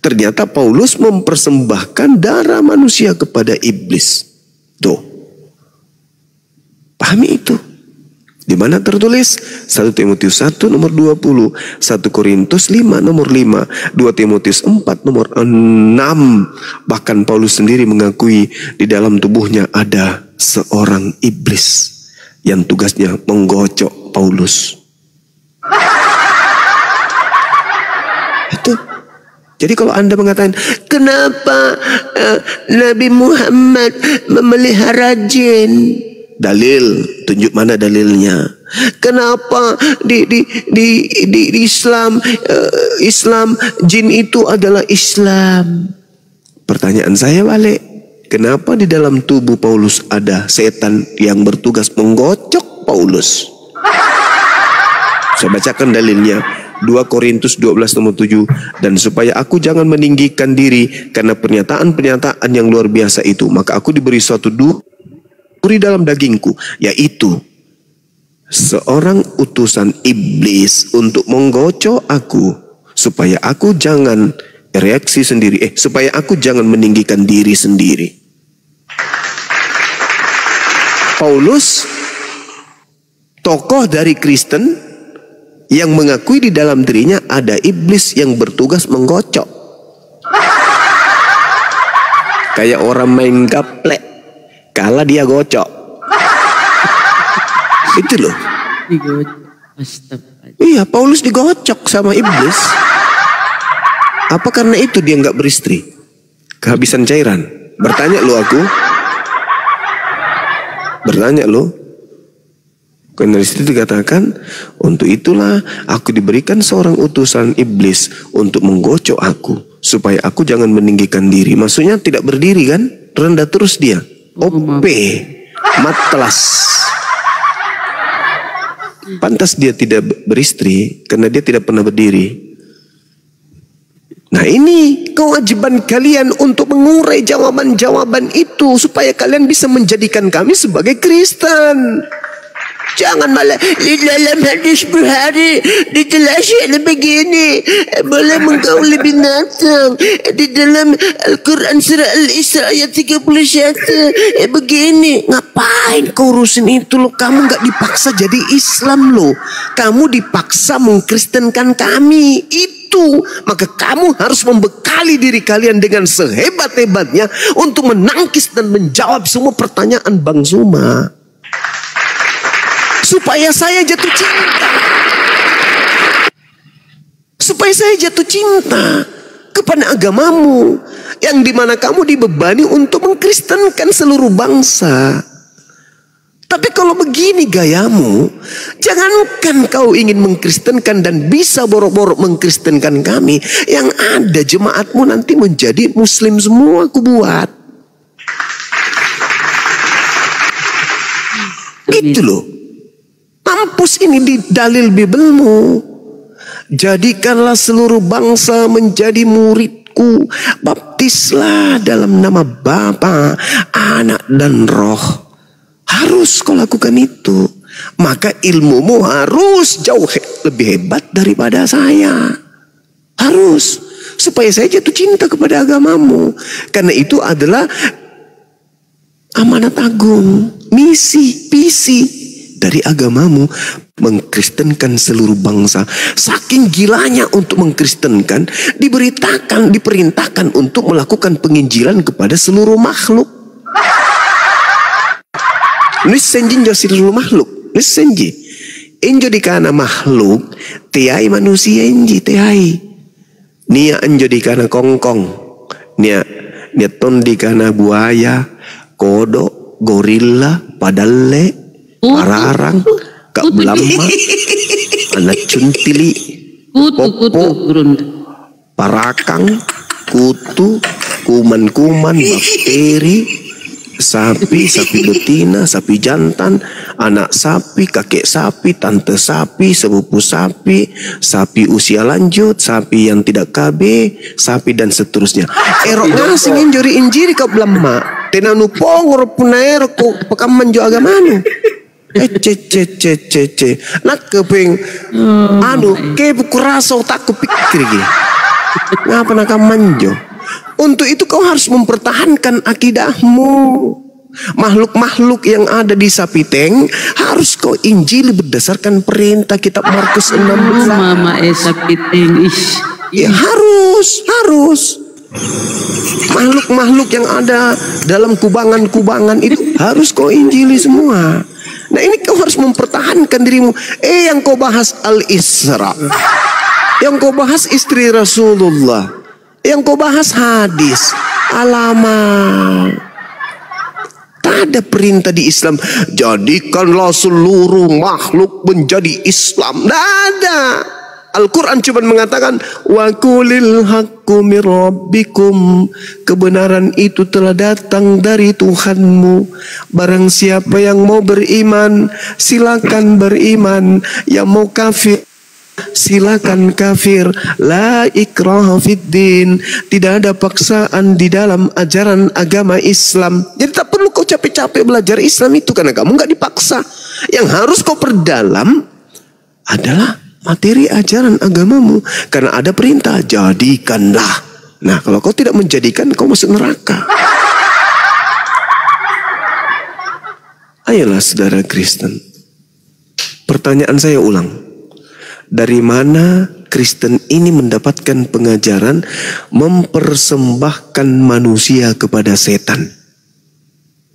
Ternyata Paulus mempersembahkan darah manusia kepada iblis. Tuh. Pahami itu. Di mana tertulis? 1 Timotius 1 nomor 20, 1 Korintus 5 nomor 5, 2 Timotius 4 nomor 6. Bahkan Paulus sendiri mengakui di dalam tubuhnya ada seorang iblis yang tugasnya menggocok Paulus. Itu. Jadi kalau Anda mengatakan, kenapa Nabi Muhammad memelihara jin? Dalil, tunjuk mana dalilnya? Kenapa di Islam Islam jin itu adalah Islam? Pertanyaan saya balik. Kenapa di dalam tubuh Paulus ada setan yang bertugas menggocok Paulus? Saya bacakan dalilnya. 2 Korintus 12 nomor 7. Dan supaya aku jangan meninggikan diri karena pernyataan-pernyataan yang luar biasa itu, maka aku diberi suatu duri dalam dagingku, yaitu seorang utusan iblis untuk menggocok aku, supaya aku jangan reaksi sendiri, supaya aku jangan meninggikan diri sendiri. Paulus, tokoh dari Kristen yang mengakui di dalam dirinya ada iblis yang bertugas menggocok. Kayak orang main gaplek, kalah dia gocok. Itu loh. Iya, Paulus digocok sama iblis. Apa karena itu dia nggak beristri? Kehabisan cairan? Bertanya lo aku. Bertanya lo. Karena di situ dikatakan, untuk itulah aku diberikan seorang utusan iblis untuk menggocok aku, supaya aku jangan meninggikan diri. Maksudnya tidak berdiri kan? Rendah terus dia. OP, matlas. Pantas dia tidak beristri karena dia tidak pernah berdiri. Nah, ini kewajiban kalian untuk mengurai jawaban-jawaban itu supaya kalian bisa menjadikan kami sebagai Kristen. Jangan malah di dalam hadis Bukhari dijelasin begini, boleh menggauli binatang. Di dalam Al-Quran surah Al-Isra ayat 31 begini. Ngapain kau urusin itu lo? Kamu gak dipaksa jadi Islam lo. Kamu dipaksa mengkristenkan kami. Itu maka kamu harus membekali diri kalian dengan sehebat-hebatnya untuk menangkis dan menjawab semua pertanyaan Bang Zuma. supaya saya jatuh cinta. Supaya saya jatuh cinta kepada agamamu, yang dimana kamu dibebani untuk mengkristenkan seluruh bangsa. Tapi kalau begini gayamu, jangankan kau ingin mengkristenkan dan bisa borok-borok mengkristenkan kami, yang ada jemaatmu nanti menjadi muslim semua aku buat. Gitu loh. Mampus ini di dalil Bibelmu. Jadikanlah seluruh bangsa menjadi muridku. Baptislah dalam nama Bapa, Anak dan Roh. Harus kau lakukan itu. Maka ilmumu harus jauh lebih hebat daripada saya. Harus. Supaya saya jatuh cinta kepada agamamu. Karena itu adalah amanat agung. Misi, visi dari agamamu. Mengkristenkan seluruh bangsa. Saking gilanya untuk mengkristenkan, diperintahkan untuk melakukan penginjilan kepada seluruh makhluk. Nis senjin jo seluruh makhluk. Nis senji. Enjo di kana makhluk, tiai manusia enji tiai. Nia enjo di kana kongkong. Nia ton di kana buaya, kodok, gorila, padalle, pararang, kak belama, anak cuntili, popo, parakang, kutu, kuman-kuman, bakteri, sapi, sapi betina, sapi jantan, anak sapi, kakek sapi, tante sapi, sepupu sapi, sapi usia lanjut, sapi yang tidak KB, sapi dan seterusnya. Erok ngasingin jori injiri kau belama. Tenanu pongor punaero ko pekaman jo agamanu. Nak keping ke buku rasa otakku pikir gini. Ngapa nak manjo? Untuk itu kau harus mempertahankan akidahmu. Makhluk-makhluk yang ada di Sapiteng harus kau injili berdasarkan perintah kitab Markus 16. Mama Sapiteng. Ya harus. Makhluk-makhluk yang ada dalam kubangan-kubangan itu harus kau injili semua. Nah ini kau harus mempertahankan dirimu. Yang kau bahas Al-Isra, yang kau bahas istri Rasulullah, yang kau bahas hadis, alamak. Tak ada perintah di Islam, jadikanlah seluruh makhluk menjadi Islam. Tak ada. Al-Quran cuma mengatakan, wa qulil haqqu mir rabbikum. Kebenaran itu telah datang dari Tuhanmu. Barang siapa yang mau beriman, silakan beriman. Yang mau kafir, silakan kafir. La ikraha fiddin. Tidak ada paksaan di dalam ajaran agama Islam. Jadi tak perlu kau capek-capek belajar Islam itu, karena kamu nggak dipaksa. Yang harus kau perdalam adalah materi ajaran agamamu, karena ada perintah jadikanlah. Nah kalau kau tidak menjadikan, kau masuk neraka. Ayolah saudara Kristen, pertanyaan saya ulang. Dari mana Kristen ini mendapatkan pengajaran mempersembahkan manusia kepada setan?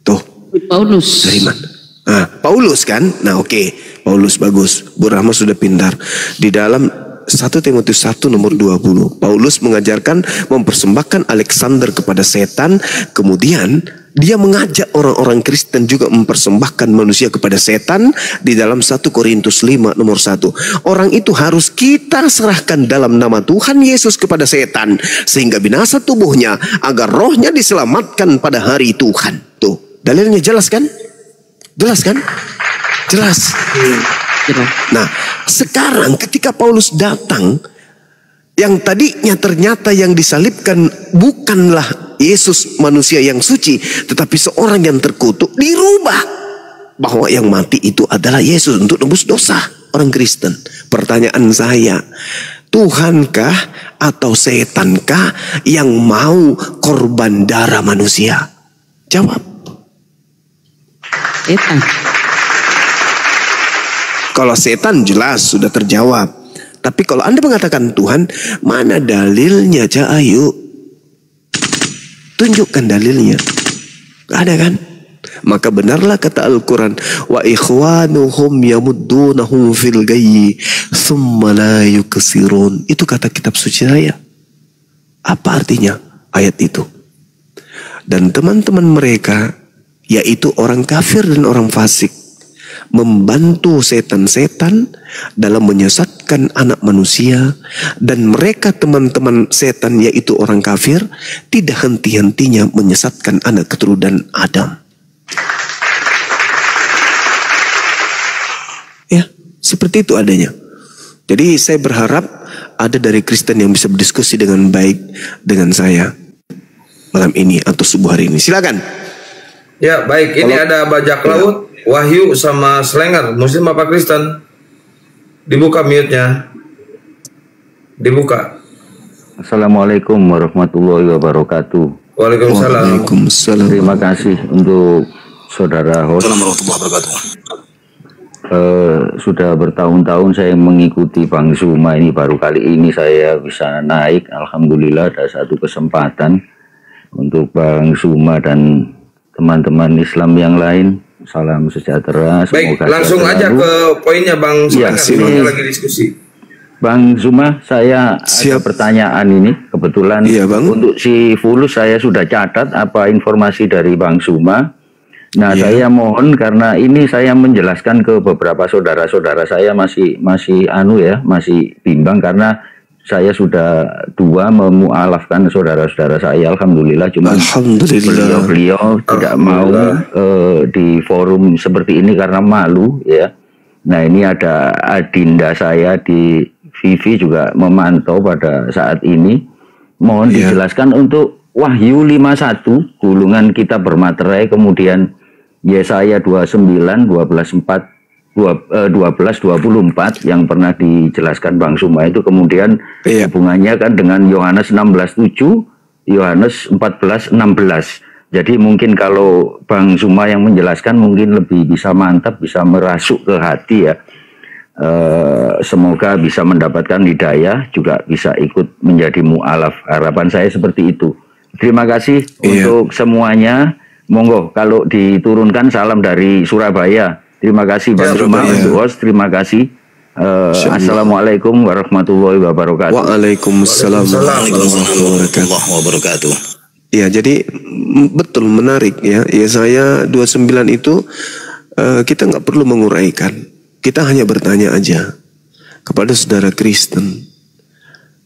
Tuh, Paulus. dari mana? Nah, Paulus kan? Nah oke, Paulus bagus. Bu Rahma sudah pintar. Di dalam 1 Timotius 1 nomor 20, Paulus mengajarkan mempersembahkan Alexander kepada setan. Kemudian dia mengajak orang-orang Kristen juga mempersembahkan manusia kepada setan. Di dalam 1 Korintus 5 nomor 1, orang itu harus kita serahkan dalam nama Tuhan Yesus kepada setan, sehingga binasa tubuhnya, agar rohnya diselamatkan pada hari Tuhan. Tuh, dalilnya jelas kan? Jelas kan? Jelas. Nah, sekarang ketika Paulus datang, yang tadinya ternyata yang disalibkan bukanlah Yesus manusia yang suci, tetapi seorang yang terkutuk, dirubah bahwa yang mati itu adalah Yesus untuk tebus dosa orang Kristen. Pertanyaan saya, Tuhankah atau setankah yang mau korban darah manusia? Jawab. Setan. Kalau setan jelas sudah terjawab. Tapi kalau Anda mengatakan Tuhan, mana dalilnya? Ayo tunjukkan dalilnya. Gak ada kan? Maka benarlah kata Al-Quran, wa ikhwanuhum yamuddunahum fil gayyi thumma la yuksirun. Itu kata kitab suci saya. Apa artinya ayat itu? Dan teman-teman mereka, yaitu orang kafir dan orang fasik, membantu setan-setan dalam menyesatkan anak manusia. Dan mereka teman-teman setan, yaitu orang kafir, tidak henti-hentinya menyesatkan anak keturunan Adam. Ya, seperti itu adanya. Jadi saya berharap ada dari Kristen yang bisa berdiskusi dengan baik dengan saya malam ini atau subuh hari ini. Silakan. Ya, baik. Ini ada bajak laut, Wahyu sama Slenger, Muslim apa Kristen? Dibuka mute-nya. Dibuka. Assalamualaikum warahmatullahi wabarakatuh. Waalaikumsalam. Waalaikumsalam. Terima kasih untuk saudara host. Assalamualaikum warahmatullahi wabarakatuh. Sudah bertahun-tahun saya mengikuti Bang Zuma ini, baru kali ini saya bisa naik. Alhamdulillah ada satu kesempatan untuk Bang Zuma dan teman-teman Islam yang lain. Salam sejahtera. Baik, langsung aja ke poinnya Bang Zuma. Ya, Semuanya lagi diskusi. Bang Zuma, saya ada pertanyaan ini. Kebetulan untuk si Fulus saya sudah catat apa informasi dari Bang Zuma. Nah, saya mohon karena ini saya menjelaskan ke beberapa saudara-saudara saya masih bimbang karena saya sudah dua memualafkan saudara-saudara saya. Alhamdulillah, cuma beliau tidak mau di forum seperti ini karena malu ya. Nah, ini ada adinda saya di Vivi juga memantau pada saat ini. Mohon dijelaskan untuk Wahyu 51, gulungan kitab bermaterai, kemudian Yesaya 29, 12:24 yang pernah dijelaskan Bang Zuma itu, kemudian hubungannya kan dengan Yohanes 16:7, Yohanes 14:16. Jadi mungkin kalau Bang Zuma yang menjelaskan mungkin lebih bisa mantap, bisa merasuk ke hati ya. Semoga bisa mendapatkan hidayah, juga bisa ikut menjadi mu'alaf. Harapan saya seperti itu. Terima kasih untuk semuanya. Monggo kalau diturunkan salam dari Surabaya. Terima kasih Bang Zuma untuk host. Terima kasih. Assalamualaikum warahmatullahi wabarakatuh. Waalaikumsalam warahmatullahi wabarakatuh. Ya, jadi betul, menarik ya. Yesaya 29 itu kita nggak perlu menguraikan. Kita hanya bertanya aja kepada saudara Kristen.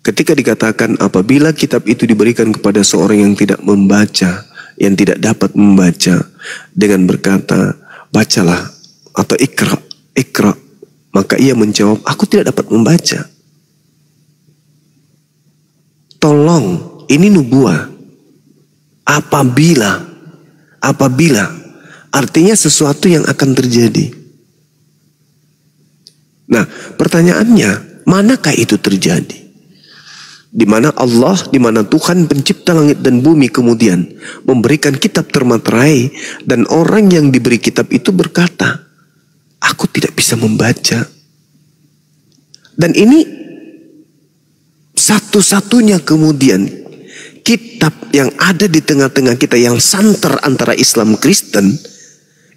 Ketika dikatakan apabila kitab itu diberikan kepada seorang yang tidak membaca, yang tidak dapat membaca, dengan berkata, bacalah atau ikra, maka ia menjawab, aku tidak dapat membaca. Tolong, ini nubuah. Apabila artinya sesuatu yang akan terjadi. Nah, pertanyaannya, manakah itu terjadi? Di mana Allah, di mana Tuhan pencipta langit dan bumi kemudian memberikan kitab termaterai, dan orang yang diberi kitab itu berkata, aku tidak bisa membaca. Dan ini satu-satunya kemudian kitab yang ada di tengah-tengah kita yang santer antara Islam Kristen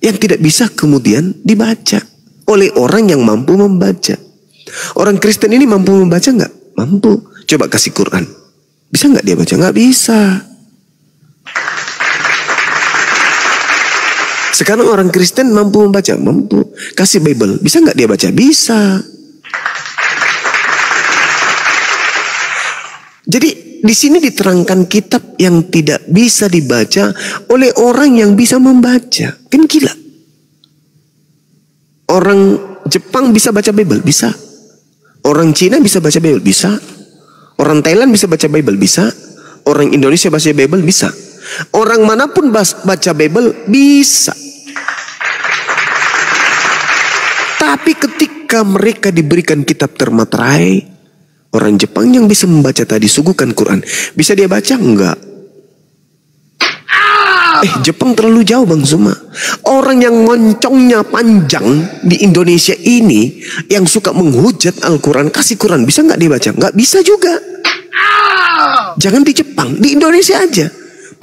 yang tidak bisa kemudian dibaca oleh orang yang mampu membaca. Orang Kristen ini mampu membaca nggak? Mampu. Coba kasih Quran. Bisa nggak dia baca? Nggak bisa. Sekarang orang Kristen mampu membaca? Mampu. Kasih Bible. Bisa nggak dia baca? Bisa. Jadi di sini diterangkan kitab yang tidak bisa dibaca oleh orang yang bisa membaca. Kan gila. Orang Jepang bisa baca Bible? Bisa. Orang Cina bisa baca Bible? Bisa. Orang Thailand bisa baca Bible? Bisa. Orang Indonesia baca Bible? Bisa. Orang manapun baca Bible? Bisa. Tapi ketika mereka diberikan kitab termaterai, orang Jepang yang bisa membaca tadi suguhkan Quran, bisa dia baca? Enggak. Jepang terlalu jauh Bang Zuma. Orang yang moncongnya panjang di Indonesia ini, yang suka menghujat Al-Quran, kasih Quran, bisa nggak dibaca? Nggak bisa juga. Jangan di Jepang, di Indonesia aja.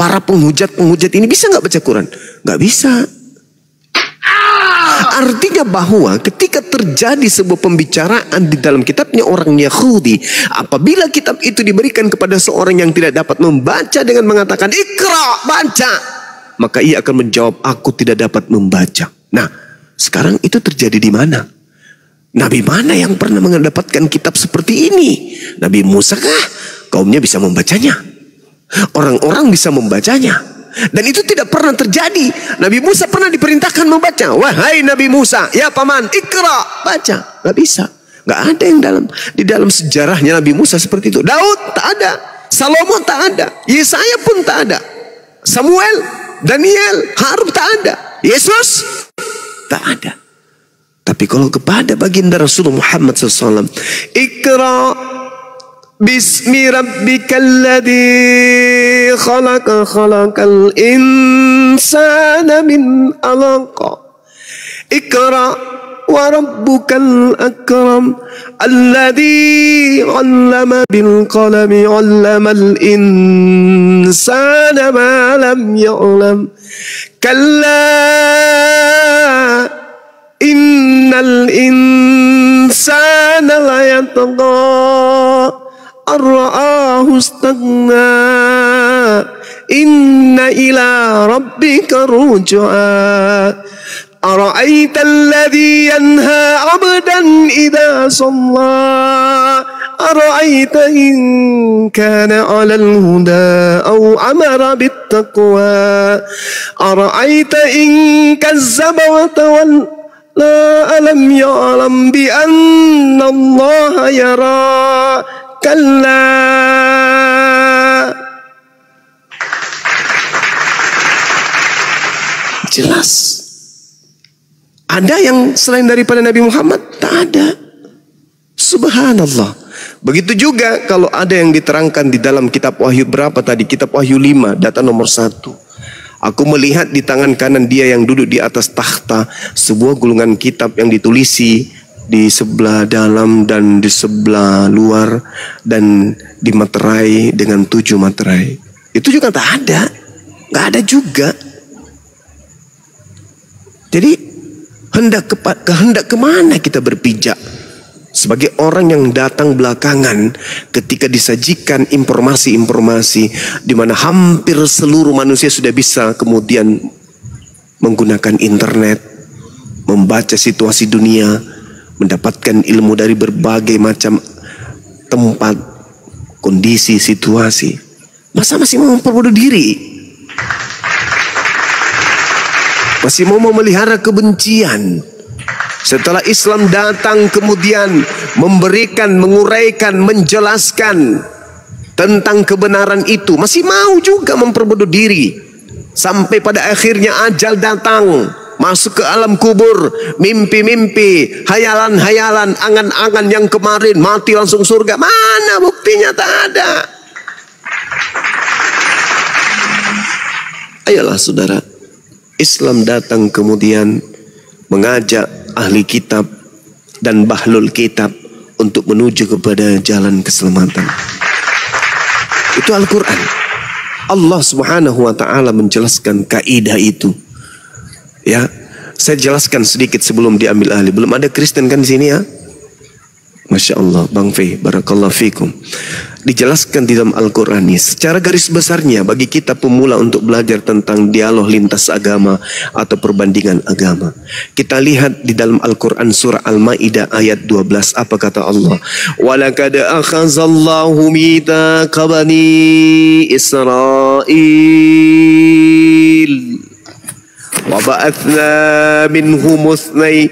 para penghujat ini bisa nggak baca Quran? Nggak bisa. Artinya bahwa ketika terjadi sebuah pembicaraan di dalam kitabnya orang Yahudi, apabila kitab itu diberikan kepada seorang yang tidak dapat membaca dengan mengatakan Iqra, baca, maka ia akan menjawab aku tidak dapat membaca. Nah, sekarang itu terjadi di mana? Nabi mana yang pernah mendapatkan kitab seperti ini? Nabi Musa kah? Kaumnya bisa membacanya. Orang-orang bisa membacanya. Dan itu tidak pernah terjadi. Nabi Musa pernah diperintahkan membaca. Wahai Nabi Musa, ya paman, Iqra, baca. Gak bisa. Gak ada yang di dalam sejarahnya Nabi Musa seperti itu. Daud tak ada. Salomo tak ada. Yesaya pun tak ada. Samuel, Daniel, Harun tak ada. Yesus tak ada. Tapi kalau kepada baginda Rasulullah Muhammad SAW, Iqra bismi rabbikal ladzi khalaqa khalaqal insana min 'alaq. Iqra wa rabbukal akram alladzi 'allama bil qalami 'allamal insana ma lam ya'lam. Kalla innal insana la yatgha ar-ra'ahu istaghna inna ila rabbika ruj'a ara'aita alladhi yanha 'abdan idha shalla ara'aita in kana 'ala al-huda aw amara bit-taqwa ara'aita in kazzaba wa tawalla la alam ya'lam bi anna Allah yara kalla. Jelas. Ada yang selain daripada Nabi Muhammad? Tak ada. Subhanallah. Begitu juga kalau ada yang diterangkan di dalam kitab Wahyu berapa tadi? Kitab Wahyu 5, data nomor 1. Aku melihat di tangan kanan dia yang duduk di atas takhta sebuah gulungan kitab yang ditulisi di sebelah dalam dan di sebelah luar dan dimaterai dengan 7 materai. Itu juga tak ada. Nggak ada juga. Jadi kehendak kemana kita berpijak? Sebagai orang yang datang belakangan ketika disajikan informasi-informasi di mana hampir seluruh manusia sudah bisa kemudian menggunakan internet, membaca situasi dunia, mendapatkan ilmu dari berbagai macam tempat, kondisi, situasi. Masa masih mau memperbodoh diri? Masih mau memelihara kebencian? Setelah Islam datang kemudian memberikan, menguraikan, menjelaskan tentang kebenaran itu, masih mau juga memperbodoh diri. Sampai pada akhirnya ajal datang, masuk ke alam kubur, mimpi-mimpi, hayalan-hayalan, angan-angan yang kemarin, mati langsung surga. Mana buktinya? Tak ada. Ayolah saudara, Islam datang kemudian mengajak ahli kitab dan bahlul kitab untuk menuju kepada jalan keselamatan. Itu Al-Quran. Allah Subhanahu wa ta'ala menjelaskan kaidah itu. Ya, saya jelaskan sedikit sebelum diambil alih. Belum ada Kristen kan di sini ya? Masya Allah, Bang Fei, barakallahu fikum. Dijelaskan di dalam Al-Quran ini secara garis besarnya bagi kita pemula untuk belajar tentang dialog lintas agama atau perbandingan agama. Kita lihat di dalam Al-Quran surah Al-Maidah ayat 12, apa kata Allah? Walaqad akhazallahu mitsaqa bani Israil wa ba'athna minhum 12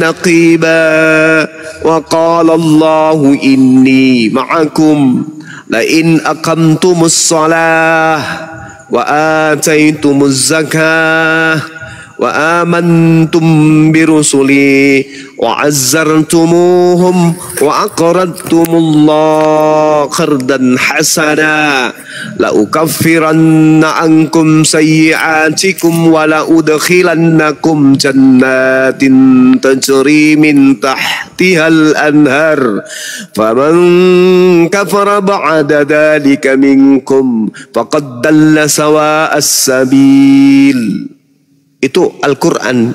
naqiba wa qala Allahu inni ma'akum la in aqamtumus shalah wa ataitumuz zakah wa amantum birusuli wa azzartumuhum wa aqradtumullah qardan hasana la ukaffiranna ankum sayyi'atikum wa la udkhilannakum jannatin tajri min tahtihal anhar faman kafara ba'da dhalika minkum faqad dalla sawa'as sabil. Itu Al-Quran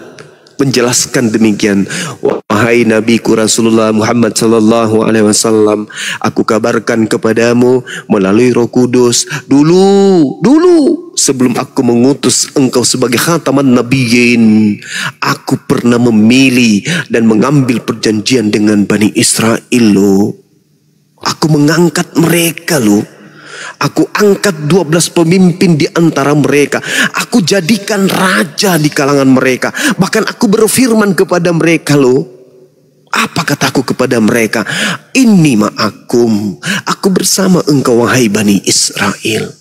menjelaskan demikian. Wahai Nabiku Rasulullah Muhammad sallallahu alaihi wasallam, aku kabarkan kepadamu melalui Roh Kudus dulu sebelum aku mengutus engkau sebagai khataman nabiyyin, aku pernah memilih dan mengambil perjanjian dengan Bani Israel lo. Aku mengangkat mereka lo. Aku angkat 12 pemimpin di antara mereka. Aku jadikan raja di kalangan mereka. Bahkan aku berfirman kepada mereka loh. Apa kataku kepada mereka? Inni ma'akum. Aku bersama engkau wahai Bani Israel.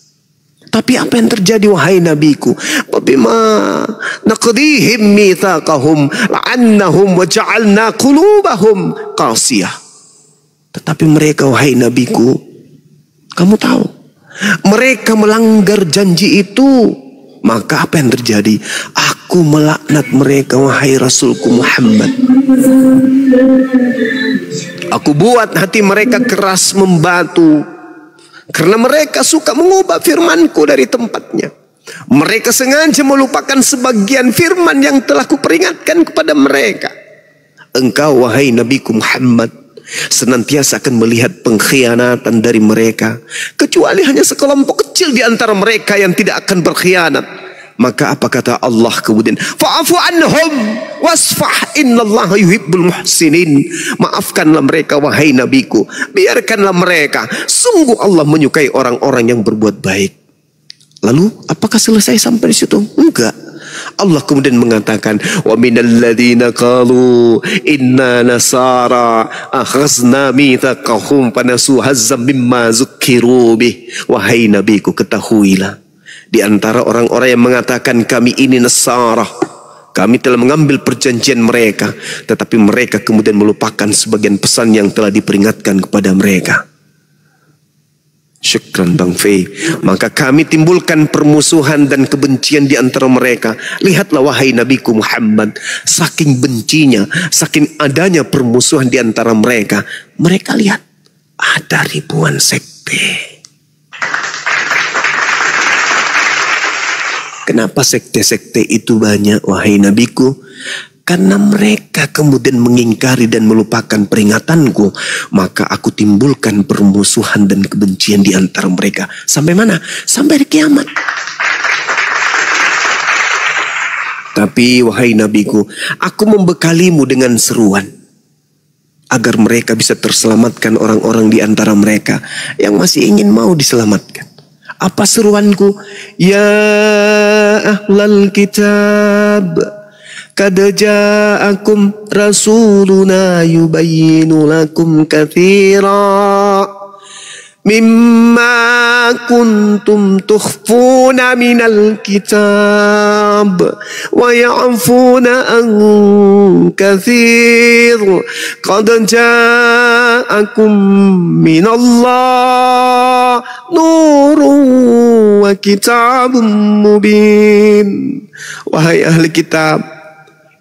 Tapi apa yang terjadi wahai nabiku? Bima naqdihim mitsaqahum la'annahum wa ja'alna qulubahum qasiyah. Tetapi mereka wahai nabiku, kamu tahu, mereka melanggar janji itu. Maka apa yang terjadi? Aku melaknat mereka wahai Rasulku Muhammad. Aku buat hati mereka keras membatu, karena mereka suka mengubah firmanku dari tempatnya. Mereka sengaja melupakan sebagian firman yang telah kuperingatkan kepada mereka. Engkau wahai Nabiku Muhammad senantiasa akan melihat pengkhianatan dari mereka, kecuali hanya sekelompok kecil di antara mereka yang tidak akan berkhianat. Maka apa kata Allah kemudian? Fa'afu anhum wasfah innallaha yuhibbul muhsinin. Maafkanlah mereka wahai nabiku, biarkanlah mereka, sungguh Allah menyukai orang-orang yang berbuat baik. Lalu apakah selesai sampai di situ? Enggak. Allah kemudian mengatakan, wa minal ladzina qalu inna nasara akhazna mitsaqahum fanasu hazzam mimma zukkiru bih. Wahai nabiku, ketahuilah, di antara orang-orang yang mengatakan kami ini Nasara, kami telah mengambil perjanjian mereka, tetapi mereka kemudian melupakan sebagian pesan yang telah diperingatkan kepada mereka. Syukran Bang Fei. Maka kami timbulkan permusuhan dan kebencian di antara mereka. Lihatlah wahai Nabiku Muhammad, saking bencinya, saking adanya permusuhan di antara mereka, mereka lihat ada ribuan sekte. Kenapa sekte-sekte itu banyak wahai Nabiku? Karena mereka kemudian mengingkari dan melupakan peringatanku, maka aku timbulkan permusuhan dan kebencian di antara mereka. Sampai mana? Sampai hari kiamat. Tapi wahai nabiku, aku membekalimu dengan seruan agar mereka bisa terselamatkan orang-orang di antara mereka yang masih ingin mau diselamatkan. Apa seruanku? Ya ahlal kitab, qad ja'akum rasuluna yubayyinu lakum katsira mimma kuntum tukhfuna minal kitab wa ya'funa an katsir qad ja'akum minallah nurun wa kitabun mubin. Wahai ahli kitab,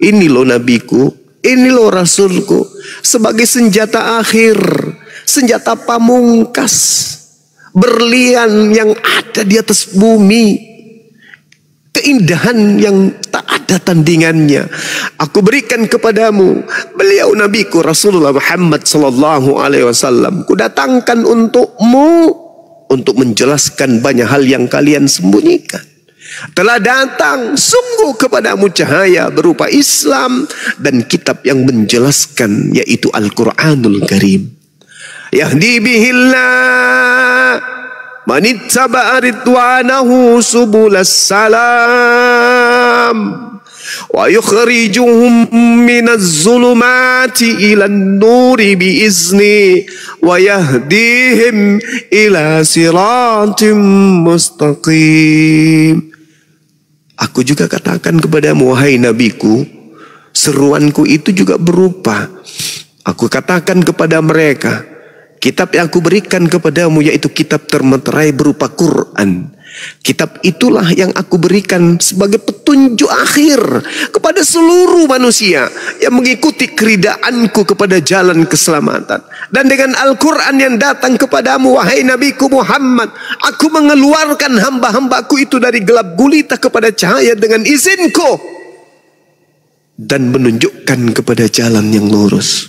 ini loh nabiku, ini loh rasulku, sebagai senjata akhir, senjata pamungkas, berlian yang ada di atas bumi, keindahan yang tak ada tandingannya. Aku berikan kepadamu, beliau nabiku Rasulullah Muhammad sallallahu alaihi wasallam. Kudatangkan untukmu untuk menjelaskan banyak hal yang kalian sembunyikan. Telah datang sungguh kepadamu cahaya berupa Islam dan kitab yang menjelaskan, yaitu Al-Quranul Karim. Yahdi bihillah man ittaba'a ridwanahu subulas salam wa yukhrijuhum minaz zulumati ilan nuri biizni wa yahdihim ila siratim mustaqim. Aku juga katakan kepadamu, wahai nabiku, seruanku itu juga berupa. Aku katakan kepada mereka, kitab yang aku berikan kepadamu yaitu kitab termeterai berupa Quran. Kitab itulah yang aku berikan sebagai petunjuk akhir kepada seluruh manusia yang mengikuti keridaanku kepada jalan keselamatan. Dan dengan Al-Quran yang datang kepadamu, wahai nabiku Muhammad, aku mengeluarkan hamba-hambaku itu dari gelap gulita kepada cahaya dengan izinku dan menunjukkan kepada jalan yang lurus.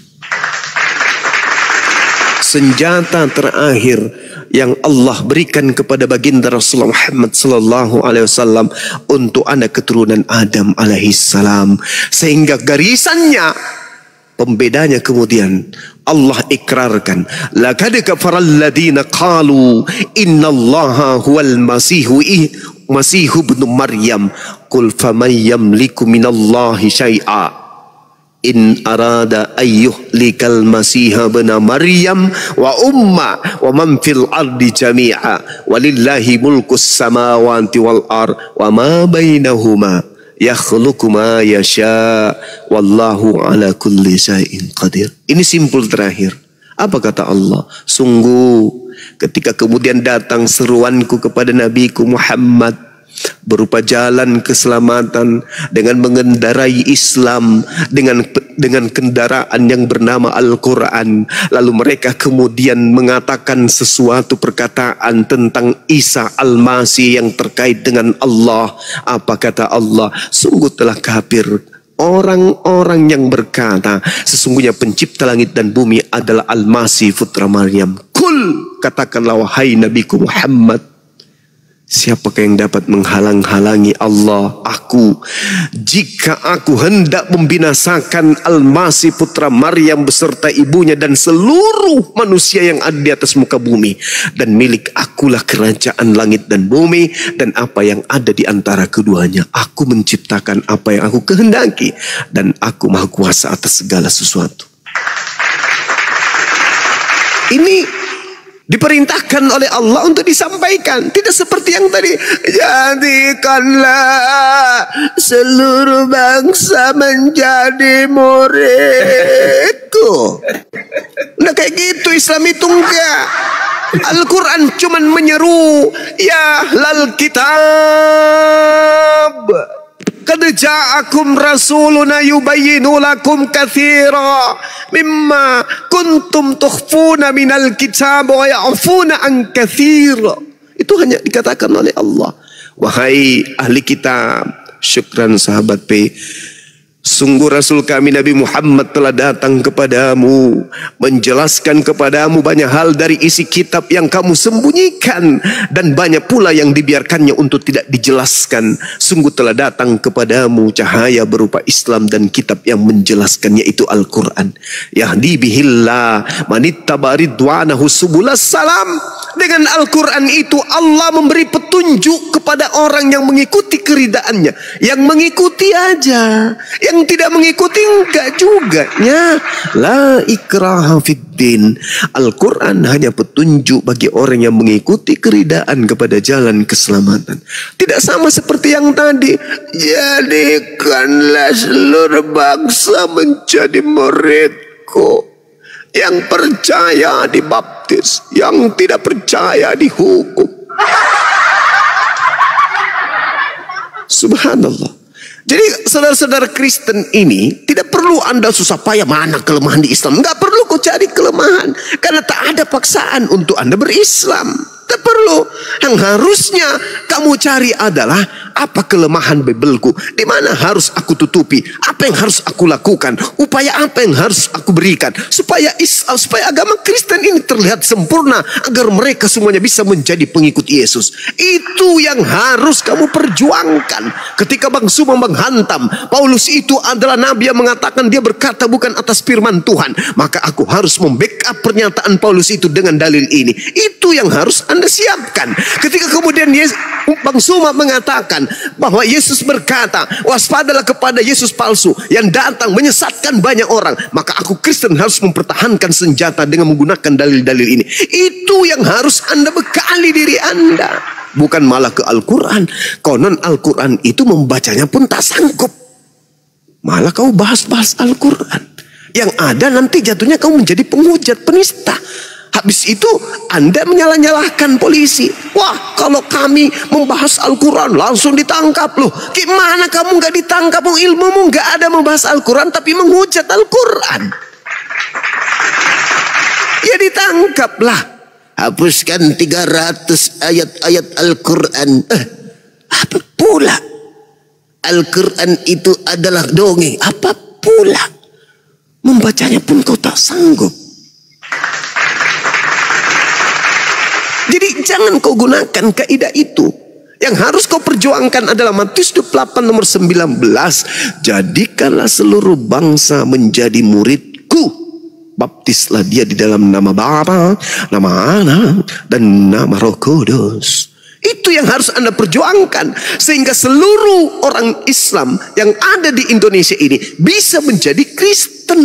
Senjata terakhir yang Allah berikan kepada baginda Rasulullah Muhammad sallallahu alaihi wasallam untuk anak keturunan Adam alaihi salam, sehingga garisannya, pembedanya kemudian Allah ikrarkan, laqad kafaral ladina qalu innallaha huwal masihu ibnu Maryam qul faman yamliku minallahi syai'a in arada ayyuhlikal masiha bena Maryam wa umma wa man fil ardi jami'a walillahi mulkus samawati wal ar wa ma bainahuma yakhluqu ma yasha wallahu ala kulli syai'in qadir. Ini simpul terakhir. Apa kata Allah? Sungguh ketika kemudian datang seruanku kepada nabiku Muhammad berupa jalan keselamatan dengan mengendarai Islam dengan kendaraan yang bernama Al-Quran, lalu mereka kemudian mengatakan sesuatu perkataan tentang Isa Al-Masih yang terkait dengan Allah. Apa kata Allah? Sungguh telah kafir orang-orang yang berkata sesungguhnya pencipta langit dan bumi adalah Al-Masih putra Maryam. Kul, katakanlah wahai nabiku Muhammad, siapakah yang dapat menghalang-halangi Allah? Aku. Jika aku hendak membinasakan Al-Masih putra Maryam beserta ibunya dan seluruh manusia yang ada di atas muka bumi, dan milik akulah kerajaan langit dan bumi dan apa yang ada di antara keduanya. Aku menciptakan apa yang aku kehendaki dan aku maha kuasa atas segala sesuatu. Ini diperintahkan oleh Allah untuk disampaikan. Tidak seperti yang tadi, jadikanlah seluruh bangsa menjadi muridku. Nah kayak gitu Islam itu enggak. Al-Quran cuman menyeru, ya lal kitab qad ja'akum rasuluna yubayyinu lakum katsira mimma kuntum tukhfuna minal kitab wa ya'funa an katsira. Itu hanya dikatakan oleh Allah. Wahai ahli kitab, syukran sahabat P, sungguh Rasul kami Nabi Muhammad telah datang kepadamu, menjelaskan kepadamu banyak hal dari isi kitab yang kamu sembunyikan, dan banyak pula yang dibiarkannya untuk tidak dijelaskan. Sungguh telah datang kepadamu cahaya berupa Islam dan kitab yang menjelaskannya, yaitu Al-Quran. Yahdi bihillah manittaba ridwanahu subulas salam. Dengan Al-Quran itu Allah memberi petunjuk kepada orang yang mengikuti keridaannya. Yang mengikuti aja, yang tidak mengikuti enggak juga. La ikraha fiddin. Al-Quran hanya petunjuk bagi orang yang mengikuti keridaan kepada jalan keselamatan. Tidak sama seperti yang tadi, jadikanlah seluruh bangsa menjadi muridku. Yang percaya dibaptis, yang tidak percaya dihukum. Subhanallah. Jadi saudara-saudara Kristen ini tidak perlu Anda susah payah mana kelemahan di Islam. Enggak perlu kau cari kelemahan, karena tak ada paksaan untuk Anda berislam. Tak perlu. Yang harusnya kamu cari adalah apa kelemahan Bibelku, di mana harus aku tutupi, apa yang harus aku lakukan, upaya apa yang harus aku berikan supaya agama Kristen ini terlihat sempurna, agar mereka semuanya bisa menjadi pengikut Yesus. Itu yang harus kamu perjuangkan. Ketika Bang Suma menghantam Paulus itu adalah nabi yang mengatakan dia berkata bukan atas firman Tuhan, maka aku harus membackup pernyataan Paulus itu dengan dalil ini. Itu yang harus Anda siapkan. Ketika kemudian Bang Suma mengatakan bahwa Yesus berkata, waspadalah kepada Yesus palsu yang datang menyesatkan banyak orang, maka aku Kristen harus mempertahankan senjata dengan menggunakan dalil-dalil ini. Itu yang harus Anda bekali diri Anda. Bukan malah ke Al-Quran. Konon Al-Quran itu membacanya pun tak sanggup. Malah kau bahas-bahas Al-Quran. Yang ada nanti jatuhnya kau menjadi penghujat, penista. Habis itu Anda menyalah-nyalahkan polisi. Wah, kalau kami membahas Al-Quran langsung ditangkap loh. Gimana kamu nggak ditangkap? Ilmumu nggak ada membahas Al-Quran tapi menghujat Al-Quran. Ya ditangkaplah. Hapuskan 300 ayat-ayat Al-Quran. Apa pula? Al-Quran itu adalah dongeng. Apa pula? Membacanya pun kau tak sanggup. Jadi jangan kau gunakan kaidah itu. Yang harus kau perjuangkan adalah Matius 28 nomor 19. Jadikanlah seluruh bangsa menjadi muridku. Baptislah dia di dalam nama Bapa, nama Anak, dan nama Roh Kudus. Itu yang harus Anda perjuangkan. Sehingga seluruh orang Islam yang ada di Indonesia ini bisa menjadi Kristen.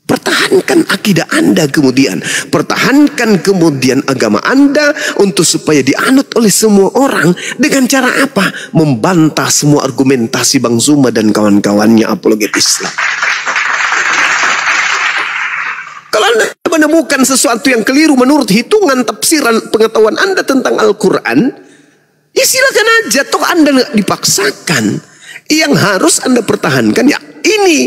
Pertahankan akidah Anda kemudian. Pertahankan kemudian agama Anda untuk supaya dianut oleh semua orang. Dengan cara apa? Membantah semua argumentasi Bang Zuma dan kawan-kawannya apologet Islam. Kalau Anda menemukan sesuatu yang keliru menurut hitungan tafsiran pengetahuan Anda tentang Al-Quran, ya silakan aja, toh Anda nggak dipaksakan. Yang harus Anda pertahankan ya ini,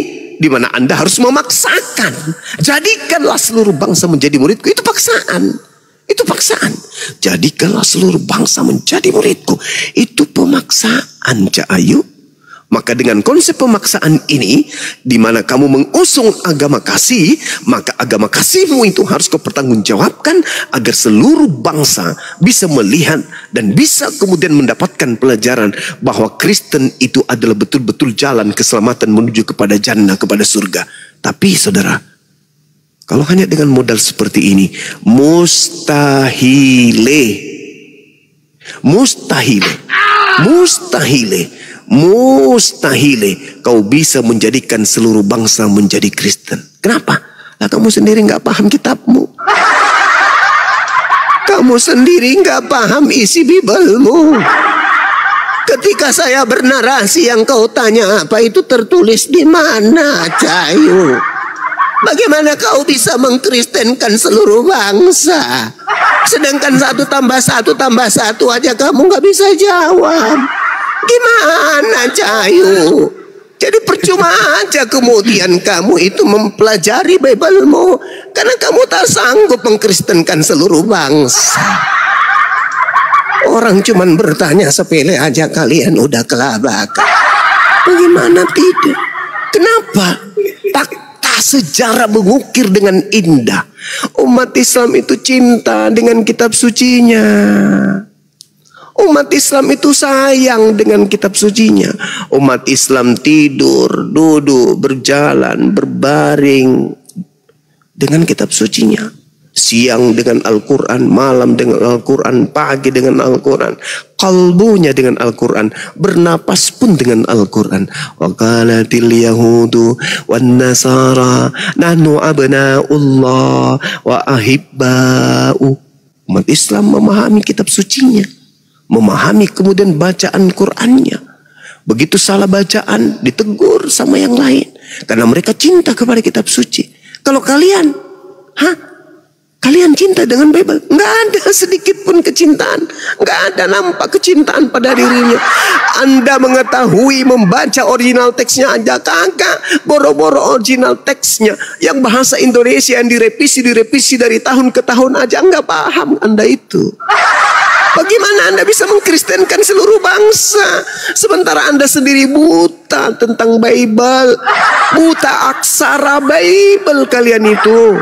di mana Anda harus memaksakan. Jadikanlah seluruh bangsa menjadi muridku. Itu paksaan. Itu paksaan. Jadikanlah seluruh bangsa menjadi muridku. Itu pemaksaan, Cak Ayu. Maka dengan konsep pemaksaan ini, di mana kamu mengusung agama kasih, maka agama kasihmu itu harus kau pertanggungjawabkan agar seluruh bangsa bisa melihat dan bisa kemudian mendapatkan pelajaran bahwa Kristen itu adalah betul-betul jalan keselamatan menuju kepada jannah, kepada surga. Tapi saudara, kalau hanya dengan modal seperti ini, mustahile kau bisa menjadikan seluruh bangsa menjadi Kristen. Kenapa? Lah kamu sendiri nggak paham kitabmu. Kamu sendiri nggak paham isi Bibelmu. Ketika saya bernarasi yang kau tanya apa itu tertulis di mana, Cayu? Bagaimana kau bisa mengkristenkan seluruh bangsa? Sedangkan 1 tambah 1 tambah 1 aja kamu nggak bisa jawab. Gimana, Cayu? Jadi percuma aja kemudian kamu itu mempelajari Biblemu, karena kamu tak sanggup mengkristenkan seluruh bangsa. Orang cuman bertanya sepele aja kalian udah kelabakan. Bagaimana tidak? Kenapa? Fakta sejarah mengukir dengan indah. Umat Islam itu cinta dengan kitab sucinya. Umat Islam itu sayang dengan kitab sucinya. Umat Islam tidur, duduk, berjalan, berbaring dengan kitab sucinya. Siang dengan Al-Quran, malam dengan Al-Quran, pagi dengan Al-Quran, kalbunya dengan Al-Quran, bernapas pun dengan Al-Quran. Wa qalatil yahudu wan nasara nahnu abna'ullah wa ahibba'u. Umat Islam memahami kitab sucinya, memahami kemudian bacaan Qur'annya. Begitu salah bacaan ditegur sama yang lain, karena mereka cinta kepada kitab suci. Kalau kalian, kalian cinta dengan Bible? Nggak ada sedikit pun kecintaan, nggak ada nampak kecintaan pada dirinya. Anda mengetahui membaca original teksnya aja kagak, boro-boro original teksnya yang bahasa Indonesia yang direvisi dari tahun ke tahun aja nggak paham Anda itu. Bagaimana Anda bisa mengkristenkan seluruh bangsa sementara Anda sendiri buta tentang Bible, buta aksara Bible kalian itu?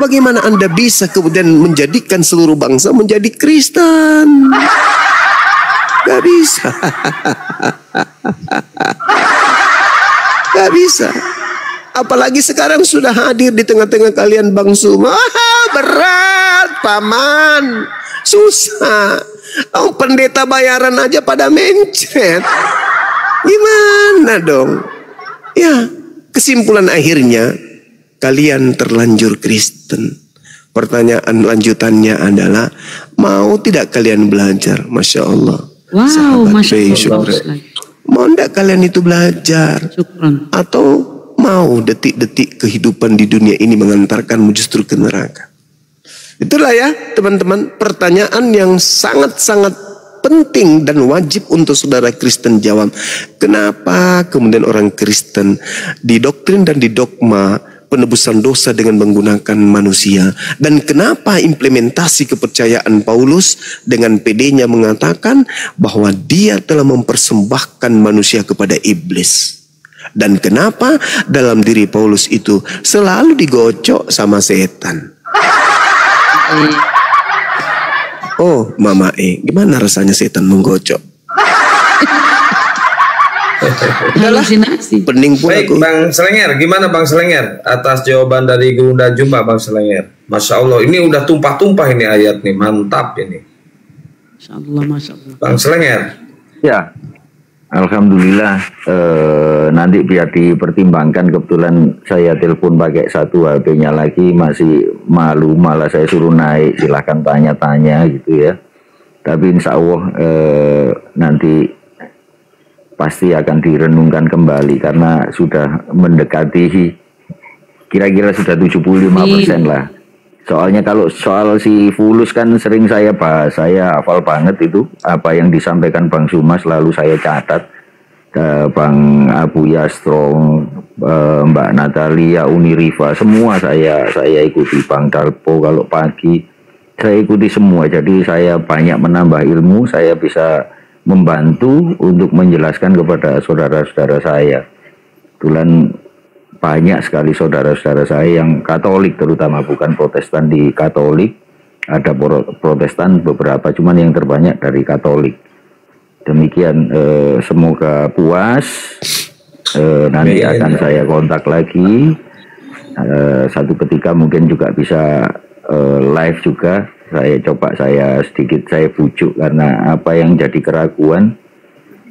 Bagaimana Anda bisa kemudian menjadikan seluruh bangsa menjadi Kristen? Gak bisa. Gak bisa. Apalagi sekarang sudah hadir di tengah-tengah kalian Bang Zuma. Berat paman, susah. Pendeta bayaran aja pada mencret. Gimana dong? Ya, kesimpulan akhirnya kalian terlanjur Kristen. Pertanyaan lanjutannya adalah, mau tidak kalian belajar? Masya Allah. Wow, Sahabat Masya Bey Allah. Syukri. Mau tidak kalian itu belajar? Syukran. Atau mau detik-detik kehidupan di dunia ini mengantarkanmu justru ke neraka? Itulah ya teman-teman, pertanyaan yang sangat-sangat penting dan wajib untuk saudara Kristen jawab. Kenapa kemudian orang Kristen didoktrin dan didogma penebusan dosa dengan menggunakan manusia? Dan kenapa implementasi kepercayaan Paulus dengan pedenya mengatakan bahwa dia telah mempersembahkan manusia kepada iblis? Dan kenapa dalam diri Paulus itu selalu digocok sama setan? Oh, Mama gimana rasanya setan menggocok? Halusinasi. Pening pun Baik, aku. Bang Selenger, gimana Bang Selenger atas jawaban dari Gerunda Jumba, Bang Selenger? Masya Allah, ini udah tumpah-tumpah ini ayat nih, mantap ini. Masya Allah, Masya Allah. Bang Selenger. Ya, alhamdulillah. Nanti biar dipertimbangkan. Kebetulan saya telepon pakai satu HP-nya lagi, masih malu, malah saya suruh naik. Silahkan tanya-tanya gitu ya. Tapi insya Allah nanti pasti akan direnungkan kembali karena sudah mendekati kira-kira sudah 75% lah. Soalnya kalau soal si Fulus kan sering saya bahas, saya hafal banget itu apa yang disampaikan Bang Suma, selalu saya catat. Bang Abu Yastrong, Mbak Natalia, Uni Riva, semua saya ikuti. Bang Darpo kalau pagi saya ikuti semua. Jadi saya banyak menambah ilmu, saya bisa membantu untuk menjelaskan kepada saudara-saudara saya. Kebetulan banyak sekali saudara-saudara saya yang Katolik, terutama bukan Protestan. Di Katolik ada Protestan beberapa, cuman yang terbanyak dari Katolik. Demikian, semoga puas. Nanti akan saya kontak lagi. Satu ketika mungkin juga bisa live juga. Saya sedikit saya bujuk karena apa yang jadi keraguan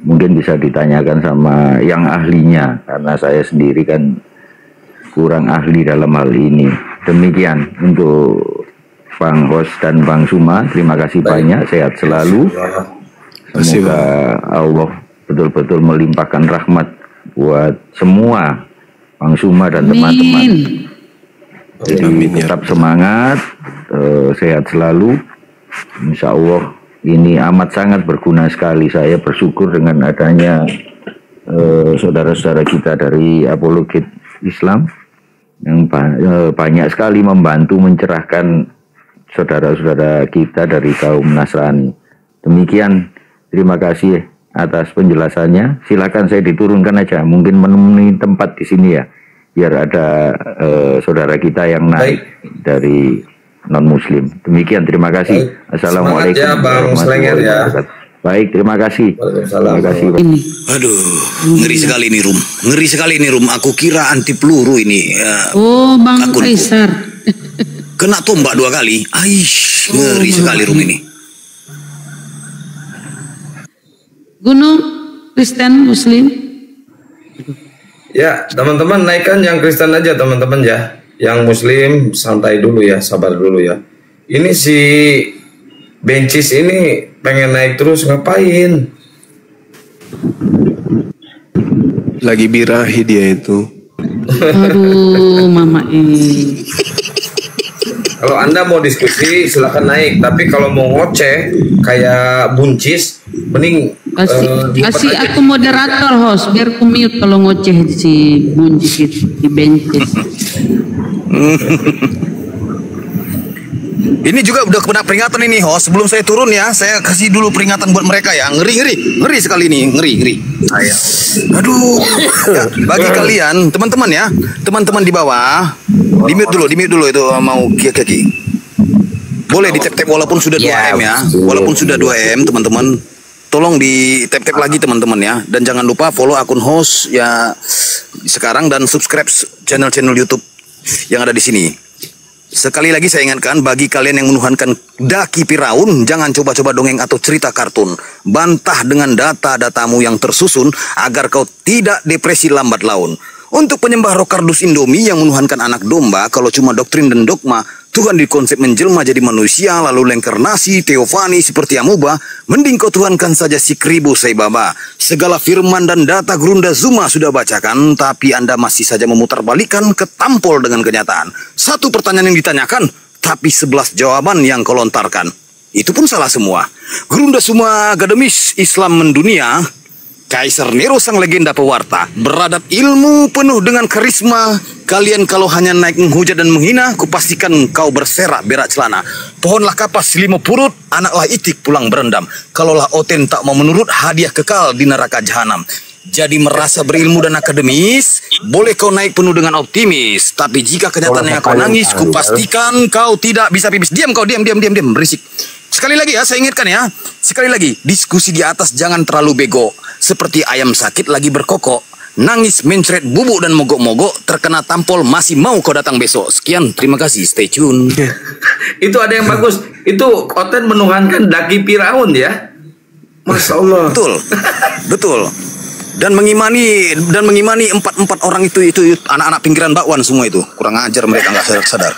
mungkin bisa ditanyakan sama yang ahlinya, karena saya sendiri kan kurang ahli dalam hal ini. Demikian untuk Bang Hos dan Bang Suma, terima kasih banyak, sehat selalu. Semoga Allah betul-betul melimpahkan rahmat buat semua Bang Suma dan teman-teman. Jadi tetap semangat, sehat selalu. Insya Allah ini amat sangat berguna sekali. Saya bersyukur dengan adanya saudara-saudara kita dari Apologet Islam yang banyak sekali membantu mencerahkan saudara-saudara kita dari kaum Nasrani. Demikian, terima kasih atas penjelasannya. Silakan saya diturunkan aja, mungkin menemui tempat di sini ya, biar ada saudara kita yang naik dari non-muslim. Demikian, terima kasih. Assalamualaikum warahmatullahi wabarakatuh. Baik, terima kasih. Terima kasih. Aduh, ngeri sekali ini Rum. Ngeri sekali ini Rum. Aku kira anti peluru ini. Oh, Bang Kaisar. Kena tombak 2 kali. Aish, ngeri sekali Rum ini. Gunung Kristen Muslim. Ya, teman-teman naikkan yang Kristen aja teman-teman ya. Yang Muslim santai dulu ya, sabar dulu ya. Ini si Bencis ini pengen naik terus, ngapain? Lagi birahi dia itu. Aduh, Mama ini. Kalau Anda mau diskusi silahkan naik, tapi kalau mau ngoceh kayak Buncis, mending kasih aku moderator host biar aku mute kalau ngoceh si Buncis itu, si Bencis. Ini juga udah kena peringatan ini host. Sebelum saya turun ya, saya kasih dulu peringatan buat mereka ya. Ngeri sekali ini, ngeri. Aduh. Ya, bagi kalian teman-teman ya, teman-teman di bawah, di mute dulu itu mau kaki. Boleh di tap walaupun sudah 2M ya, walaupun sudah 2M teman-teman. Tolong di tap lagi teman-teman ya, dan jangan lupa follow akun host ya sekarang dan subscribe channel YouTube yang ada di sini. Sekali lagi saya ingatkan bagi kalian yang menuhankan daki Firaun, jangan coba-coba dongeng atau cerita kartun. Bantah dengan data-datamu yang tersusun agar kau tidak depresi lambat laun. Untuk penyembah roh kardus Indomie yang menuhankan anak domba, kalau cuma doktrin dan dogma, Tuhan di konsep menjelma jadi manusia, lalu lengkernasi, teofani seperti amuba, mending kau tuhankan saja si kribo say baba. Segala firman dan data Gurunda Zuma sudah bacakan, tapi Anda masih saja memutarbalikkan ketampol dengan kenyataan. Satu pertanyaan yang ditanyakan, tapi 11 jawaban yang kau lontarkan. Itu pun salah semua. Gurunda Zuma akademis Islam mendunia, Kaisar Nero sang legenda pewarta, beradab ilmu penuh dengan karisma. Kalian kalau hanya naik menghujat dan menghina, kupastikan kau berserak berak celana. Pohonlah kapas 5 purut, anaklah itik pulang berendam. Kalaulah Oten tak mau menurut, hadiah kekal di neraka jahanam. Jadi merasa berilmu dan akademis, boleh kau naik penuh dengan optimis. Tapi jika kenyataannya kau nangis, kupastikan kau tidak bisa pipis. Diam kau, diam, berisik. Sekali lagi ya, saya ingatkan ya. Sekali lagi, diskusi di atas jangan terlalu bego. Seperti ayam sakit lagi berkokok, nangis, mencret, bubuk dan mogok-mogok, terkena tampol masih mau kau datang besok. Sekian, terima kasih, stay tune. Itu ada yang bagus. Itu Oten menuhankan daki Firaun ya. Masya Allah. Betul, betul. Dan mengimani empat orang itu anak-anak pinggiran bakwan semua itu. Kurang ajar mereka nggak sadar.